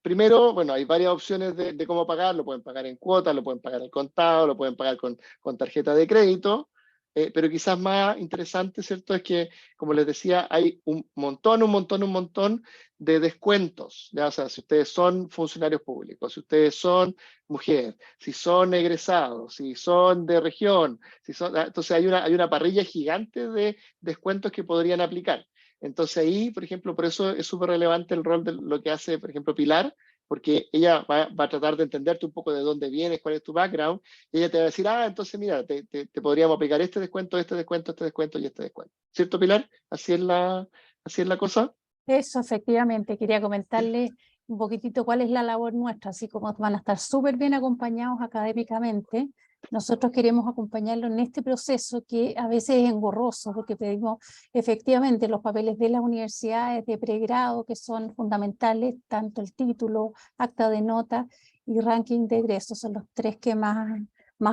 Primero, bueno, hay varias opciones de cómo pagar. Lo pueden pagar en cuotas, lo pueden pagar al contado, lo pueden pagar con tarjeta de crédito. pero quizás más interesante, ¿cierto? Es que, como les decía, hay un montón de descuentos, ¿ya? O sea, si ustedes son funcionarios públicos, si ustedes son mujer, si son egresados, si son de región, si son, entonces hay una parrilla gigante de descuentos que podrían aplicar. Entonces ahí, por ejemplo, por eso es súper relevante el rol de lo que hace, por ejemplo, Pilar, porque ella va a tratar de entenderte un poco de dónde vienes, cuál es tu background, y ella te va a decir, entonces mira, te podríamos aplicar este descuento, este descuento, este descuento y este descuento. ¿Cierto, Pilar? Así es la cosa. Eso, efectivamente, quería comentarles un poquitito cuál es la labor nuestra, así como van a estar súper bien acompañados académicamente. Nosotros queremos acompañarlos en este proceso que a veces es engorroso, porque pedimos efectivamente los papeles de las universidades de pregrado, que son fundamentales, tanto el título, acta de nota y ranking de egresos, son los tres que más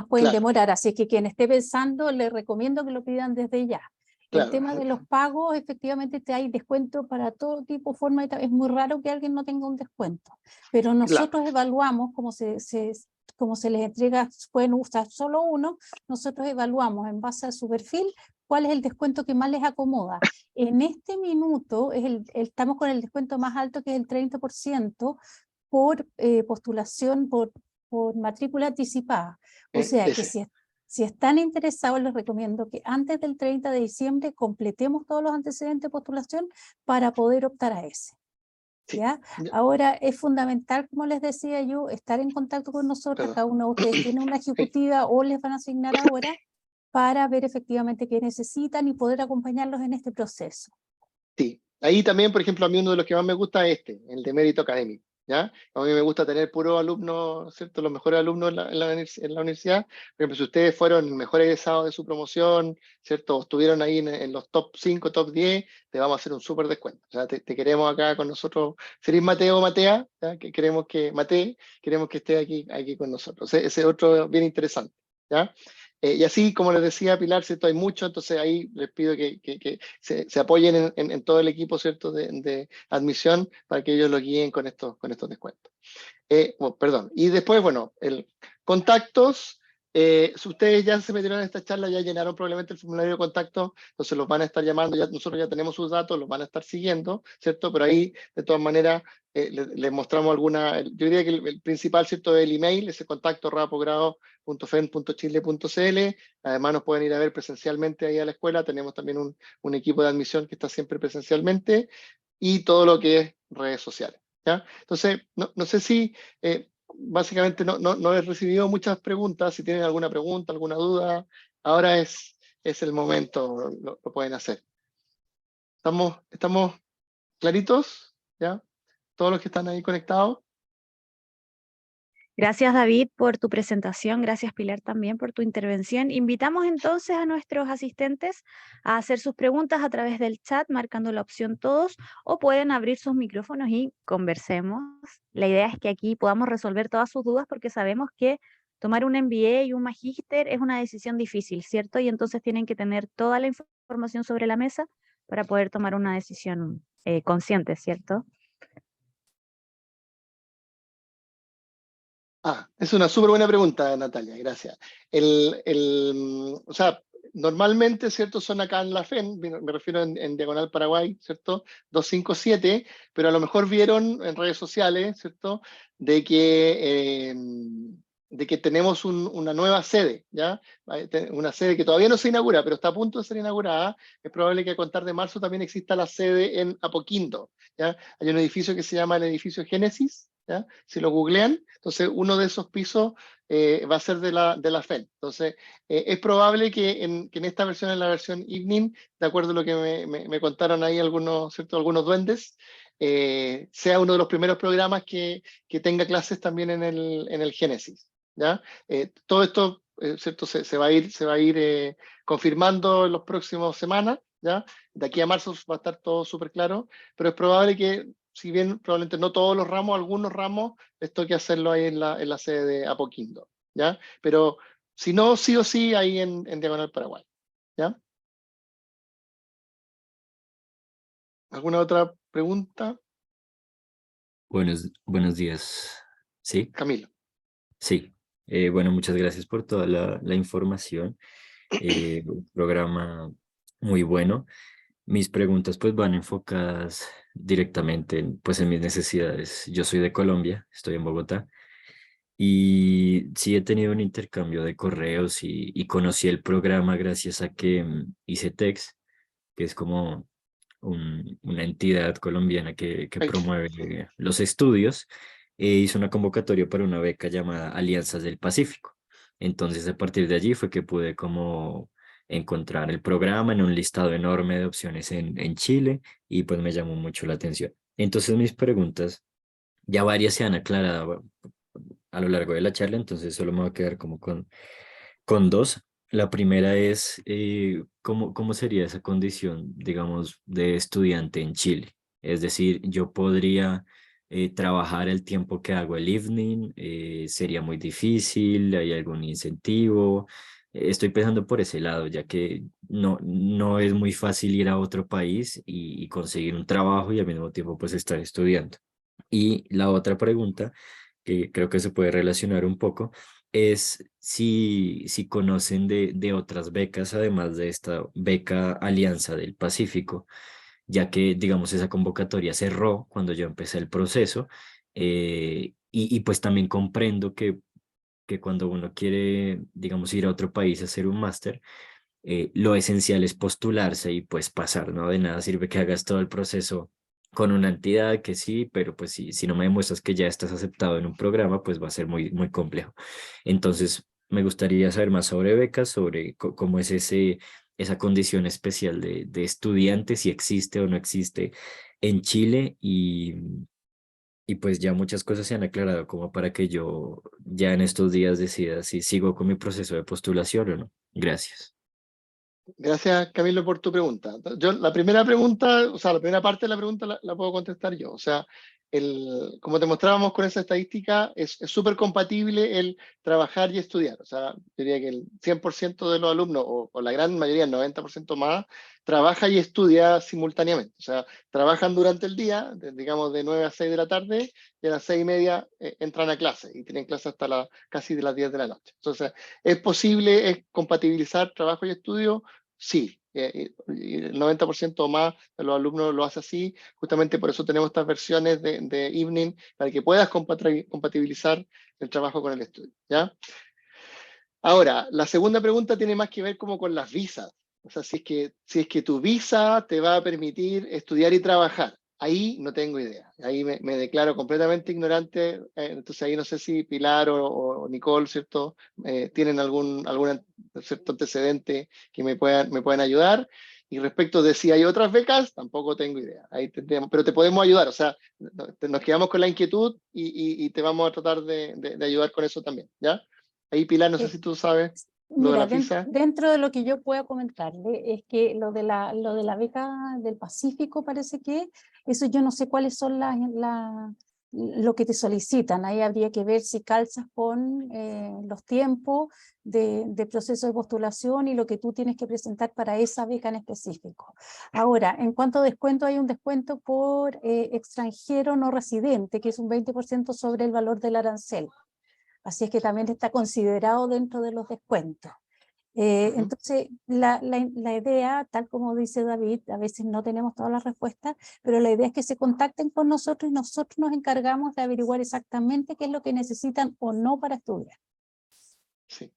pueden Claro, demorar. Así que quien esté pensando, les recomiendo que lo pidan desde ya. El claro. tema de los pagos, efectivamente hay descuento para todo tipo, forma, es muy raro que alguien no tenga un descuento, pero Claro, nosotros evaluamos como se les entrega, pueden usar solo uno, nosotros evaluamos en base a su perfil cuál es el descuento que más les acomoda. En este minuto estamos con el descuento más alto, que es el 30% por postulación por matrícula anticipada. O sea que ese. si están interesados, les recomiendo que antes del 30 de diciembre completemos todos los antecedentes de postulación para poder optar a ese. Sí. ¿Ya? Ahora es fundamental, como les decía yo, estar en contacto con nosotros. Perdón. Cada uno de ustedes tiene una Ay, ejecutiva o les van a asignar ahora para ver efectivamente qué necesitan y poder acompañarlos en este proceso. sí. Ahí también, por ejemplo, a mí uno de los que más me gusta es el de mérito académico. ¿Ya? A mí me gusta tener puros alumnos, ¿cierto? Los mejores alumnos en la universidad. Por ejemplo, si ustedes fueron mejores egresados de su promoción, ¿cierto? O estuvieron ahí en los top 5, top 10, te vamos a hacer un súper descuento. O sea, te queremos acá con nosotros. Feliz Mateo, Matea, ¿ya? Que queremos que esté aquí con nosotros. Ese es otro bien interesante. ¿Ya? Y así, como les decía Pilar, ¿cierto? Hay mucho, entonces ahí les pido que se apoyen en todo el equipo, ¿cierto? De admisión para que ellos lo guíen con estos descuentos. Bueno, perdón. Y después, bueno, contactos. Si ustedes ya se metieron en esta charla, ya llenaron probablemente el formulario de contacto, entonces los van a estar llamando, nosotros ya tenemos sus datos, los van a estar siguiendo, ¿cierto? Pero ahí, de todas maneras, les mostramos alguna, yo diría que el principal, ¿cierto? Es el email, ese contacto rapogrado.fen.chile.cl. Además nos pueden ir a ver presencialmente ahí a la escuela, tenemos también un equipo de admisión que está siempre presencialmente, y todo lo que es redes sociales. ¿Ya? Entonces, no sé si básicamente no he recibido muchas preguntas. Si tienen alguna pregunta, alguna duda, ahora es el momento, lo pueden hacer. ¿Estamos claritos? ¿Ya? Todos los que están ahí conectados. Gracias, David, por tu presentación. Gracias, Pilar, también por tu intervención. Invitamos entonces a nuestros asistentes a hacer sus preguntas a través del chat, marcando la opción todos, o pueden abrir sus micrófonos y conversemos. La idea es que aquí podamos resolver todas sus dudas, porque sabemos que tomar un MBA y un magíster es una decisión difícil, ¿cierto? Y entonces tienen que tener toda la información sobre la mesa para poder tomar una decisión consciente, ¿cierto? Es una súper buena pregunta, Natalia, gracias. O sea, normalmente, ¿cierto? Son acá en la FEN, me refiero en Diagonal Paraguay, ¿cierto? 257, pero a lo mejor vieron en redes sociales, ¿cierto? De que tenemos una nueva sede, ¿ya? Una sede que todavía no se inaugura, pero está a punto de ser inaugurada. Es probable que a contar de marzo también exista la sede en Apoquindo, ¿ya? Hay un edificio que se llama el edificio Génesis, ¿ya? Si lo googlean, entonces uno de esos pisos va a ser de la FEN. Entonces, es probable que en esta versión, en la versión evening, de acuerdo a lo que me contaron ahí algunos, ¿cierto? Algunos duendes, sea uno de los primeros programas que tenga clases también en el Génesis, ¿ya? Todo esto, ¿cierto? Se va a ir confirmando en las próximas semanas, ¿ya? De aquí a marzo va a estar todo súper claro, pero es probable que, si bien probablemente no todos los ramos, algunos ramos, les toque hacerlo ahí en la sede de Apoquindo, ¿ya? Pero si no, sí o sí, ahí en Diagonal Paraguay, ¿ya? ¿Alguna otra pregunta? Buenos días. ¿Sí? Camilo. Sí. Bueno, muchas gracias por toda la información. un programa muy bueno. Mis preguntas pues van enfocadas directamente pues en mis necesidades. Yo soy de Colombia, estoy en Bogotá y sí he tenido un intercambio de correos y conocí el programa gracias a que hice TEX, que es como una entidad colombiana que Sí. promueve los estudios. Hizo una convocatoria para una beca llamada Alianzas del Pacífico. Entonces, a partir de allí fue que pude como encontrar el programa en un listado enorme de opciones en Chile y pues me llamó mucho la atención. Entonces, mis preguntas, ya varias se han aclarado a lo largo de la charla, entonces solo me voy a quedar como con dos. La primera es, ¿cómo sería esa condición, digamos, de estudiante en Chile? Es decir, yo podría trabajar el tiempo que hago el evening, sería muy difícil, ¿hay algún incentivo? Estoy pensando por ese lado, ya que no es muy fácil ir a otro país y conseguir un trabajo y al mismo tiempo pues estar estudiando. Y la otra pregunta, que creo que se puede relacionar un poco, es si conocen de otras becas, además de esta beca Alianza del Pacífico, ya que, digamos, esa convocatoria cerró cuando yo empecé el proceso, y pues también comprendo que cuando uno quiere, digamos, ir a otro país a hacer un máster, lo esencial es postularse y pues pasar, ¿no? De nada sirve que hagas todo el proceso con una entidad que sí, pero pues si no me demuestras que ya estás aceptado en un programa, pues va a ser muy complejo. Entonces, me gustaría saber más sobre becas, sobre cómo es esa condición especial de estudiante, si existe o no existe en Chile y pues ya muchas cosas se han aclarado como para que yo ya en estos días decida si sigo con mi proceso de postulación o no. Gracias. Gracias, Camilo, por tu pregunta. Yo, la primera pregunta, o sea, la primera parte de la pregunta la puedo contestar yo. O sea, como te mostrábamos con esa estadística, es súper compatible el trabajar y estudiar. O sea, diría que el 100% de los alumnos, o la gran mayoría, el 90% más, trabaja y estudia simultáneamente. O sea, trabajan durante el día, digamos de 9 a 6 de la tarde, y a las 6:30 entran a clase, y tienen clase hasta casi de las 10 de la noche. Entonces, ¿es posible compatibilizar trabajo y estudio? Sí, y el 90% o más de los alumnos lo hace así. Justamente por eso tenemos estas versiones de evening para que puedas compatibilizar el trabajo con el estudio, ¿ya? Ahora, la segunda pregunta tiene más que ver como con las visas. O sea, si es que tu visa te va a permitir estudiar y trabajar. Ahí no tengo idea. Ahí me declaro completamente ignorante. Entonces ahí no sé si Pilar o Nicole, ¿cierto? Tienen algún cierto antecedente que me puedan ayudar. Y respecto de si hay otras becas, tampoco tengo idea. Ahí pero te podemos ayudar. O sea, nos quedamos con la inquietud y te vamos a tratar de ayudar con eso también, ¿ya? Ahí, Pilar, no sé si tú sabes lo de Mira, la visa. dentro de lo que yo pueda comentarle es que lo de la beca del Pacífico parece que eso yo no sé cuáles son lo que te solicitan. Ahí habría que ver si calzas con los tiempos de proceso de postulación y lo que tú tienes que presentar para esa beca en específico. Ahora, en cuanto a descuento, hay un descuento por extranjero no residente, que es un 20% sobre el valor del arancel. Así es que también está considerado dentro de los descuentos. Entonces, la idea, tal como dice David, a veces no tenemos todas las respuestas, pero la idea es que se contacten con nosotros y nosotros nos encargamos de averiguar exactamente qué es lo que necesitan o no para estudiar. Sí.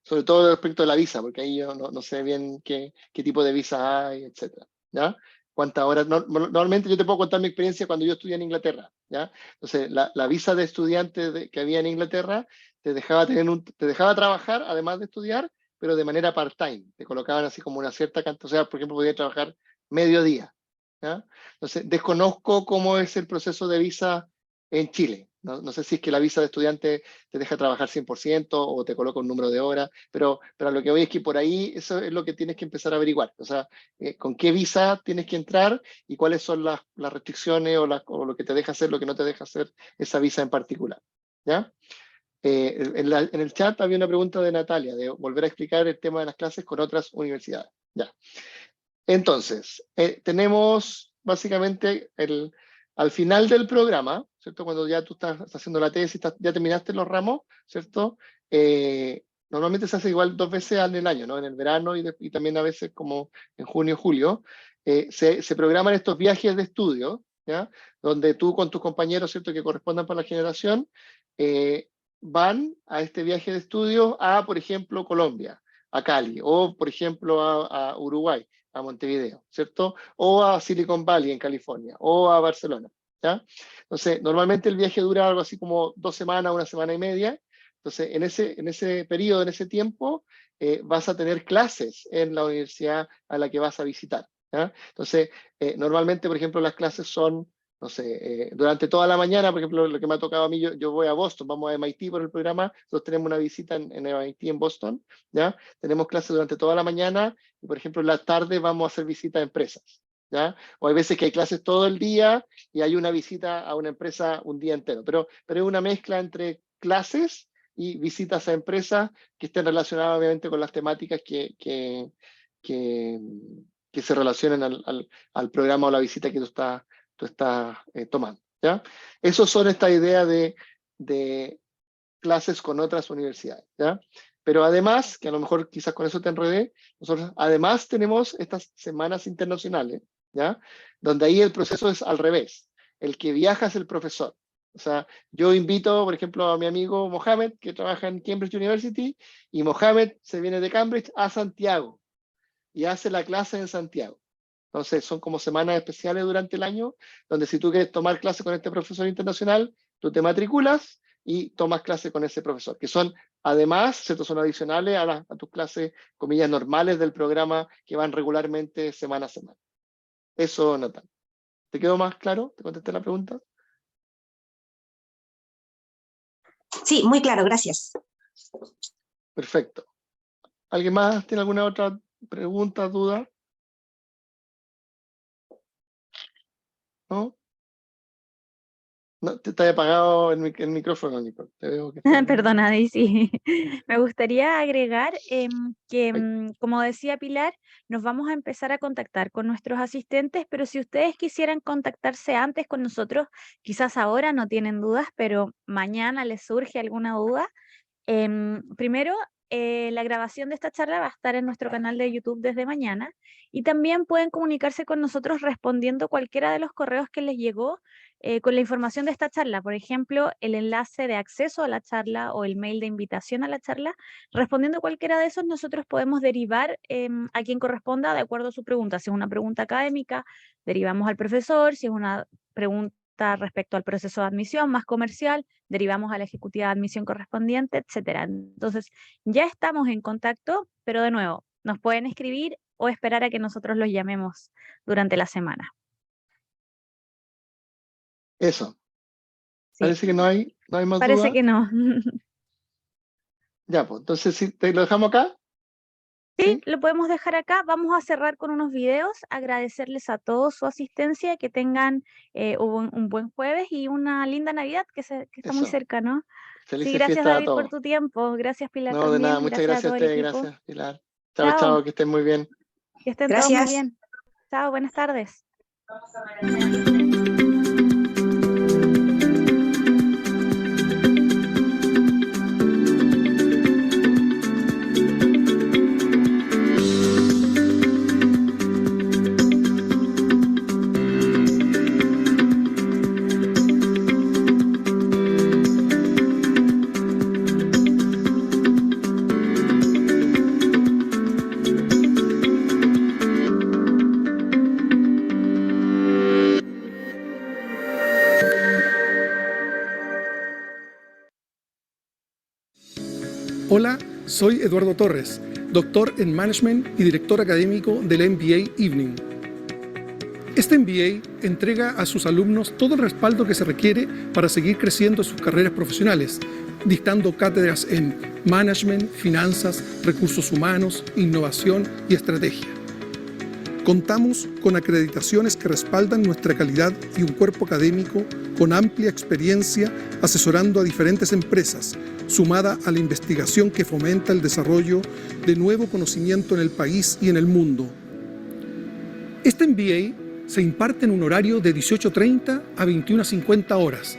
Sobre todo respecto a la visa, porque ahí yo no sé bien qué tipo de visa hay, etcétera, ¿ya? ¿Cuántas horas? Normalmente yo te puedo contar mi experiencia cuando yo estudié en Inglaterra, ¿ya? Entonces, la visa de estudiante que había en Inglaterra te dejaba trabajar, además de estudiar, pero de manera part-time. Te colocaban así como una cierta cantidad, o sea, por ejemplo, podía trabajar mediodía, ¿ya? Entonces, desconozco cómo es el proceso de visa en Chile. No sé si es que la visa de estudiante te deja trabajar 100% o te coloca un número de horas, pero a lo que voy es que por ahí eso es lo que tienes que empezar a averiguar. O sea, con qué visa tienes que entrar y cuáles son las restricciones o lo que te deja hacer, lo que no te deja hacer esa visa en particular, ¿ya? En el chat había una pregunta de Natalia, de volver a explicar el tema de las clases con otras universidades. Ya. Entonces, tenemos básicamente al final del programa, ¿cierto? Cuando ya tú estás haciendo la tesis, ya terminaste los ramos, ¿cierto? normalmente se hace igual 2 veces en el año, ¿no? En el verano y también a veces como en junio, julio, se programan estos viajes de estudio, ¿ya? Donde tú con tus compañeros, ¿cierto?, que correspondan para la generación, van a este viaje de estudio a, por ejemplo, Colombia, a Cali, o por ejemplo a Uruguay, a Montevideo, ¿cierto? O a Silicon Valley en California, o a Barcelona, ¿ya? Entonces, normalmente el viaje dura algo así como 2 semanas, 1 semana y media. Entonces, en ese periodo, en ese tiempo, vas a tener clases en la universidad a la que vas a visitar, ¿ya? Entonces, normalmente, por ejemplo, las clases son, no sé, durante toda la mañana, por ejemplo, lo que me ha tocado a mí, yo voy a Boston, vamos a MIT por el programa, nosotros tenemos una visita en MIT en Boston, ¿ya? Tenemos clases durante toda la mañana y, por ejemplo, en la tarde vamos a hacer visitas a empresas, ¿ya? O hay veces que hay clases todo el día y hay una visita a una empresa un día entero, pero es una mezcla entre clases y visitas a empresas que estén relacionadas obviamente con las temáticas que se relacionen al programa o la visita que tú estás tomando, ¿ya? Esos son esta idea de clases con otras universidades, ¿ya? Pero además, que a lo mejor quizás con eso te enredé, nosotros además tenemos estas semanas internacionales, ¿ya? Donde ahí el proceso es al revés. El que viaja es el profesor. O sea, yo invito, por ejemplo, a mi amigo Mohamed, que trabaja en Cambridge University, y Mohamed se viene de Cambridge a Santiago y hace la clase en Santiago. Entonces, son como semanas especiales durante el año, donde si tú quieres tomar clase con este profesor internacional, tú te matriculas y tomas clase con ese profesor, que son, además, ¿cierto?, son adicionales a tus clases, comillas, normales del programa que van regularmente semana a semana. Eso, Nathan. ¿Te quedó más claro? ¿Te contesté la pregunta? Sí, muy claro, gracias. Perfecto. ¿Alguien más tiene alguna otra pregunta, duda? ¿No? No, te está apagado el micrófono, Nicole. Te veo que está... Perdona, Daisy. Me gustaría agregar que, como decía Pilar, nos vamos a empezar a contactar con nuestros asistentes, pero si ustedes quisieran contactarse antes con nosotros, quizás ahora no tienen dudas, pero mañana les surge alguna duda. Primero, la grabación de esta charla va a estar en nuestro canal de YouTube desde mañana y también pueden comunicarse con nosotros respondiendo cualquiera de los correos que les llegó con la información de esta charla. Por ejemplo, el enlace de acceso a la charla o el mail de invitación a la charla. Respondiendo cualquiera de esos, nosotros podemos derivar a quien corresponda de acuerdo a su pregunta. Si es una pregunta académica, derivamos al profesor. Si es una pregunta respecto al proceso de admisión más comercial, derivamos a la ejecutiva de admisión correspondiente, etcétera. Entonces, ya estamos en contacto, pero de nuevo, nos pueden escribir o esperar a que nosotros los llamemos durante la semana. Eso. Sí. Parece que no hay más Parece dudas. que no. Ya, pues, entonces, ¿sí, te lo dejamos acá? Sí, lo podemos dejar acá. Vamos a cerrar con unos videos, agradecerles a todos su asistencia, que tengan un buen jueves y una linda Navidad que está muy Eso. cerca, ¿no? Felices Sí, gracias fiestas a David por todos. tu tiempo, gracias Pilar No, de nada, también, muchas gracias a gracias a todo el ustedes, equipo. gracias, Pilar. Chao, Chao. chao, que estén muy bien. Que estén todos muy Gracias. bien. Chao, buenas tardes. Hola, soy Eduardo Torres, doctor en Management y director académico del MBA Evening. Este MBA entrega a sus alumnos todo el respaldo que se requiere para seguir creciendo en sus carreras profesionales, dictando cátedras en Management, Finanzas, Recursos Humanos, Innovación y Estrategia. Contamos con acreditaciones que respaldan nuestra calidad y un cuerpo académico con amplia experiencia asesorando a diferentes empresas, sumada a la investigación que fomenta el desarrollo de nuevo conocimiento en el país y en el mundo. Este MBA se imparte en un horario de 18:30 a 21:50 horas,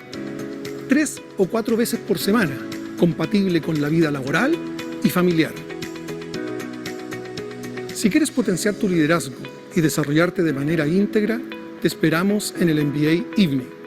3 o 4 veces por semana, compatible con la vida laboral y familiar. Si quieres potenciar tu liderazgo y desarrollarte de manera íntegra, te esperamos en el MBA Evening.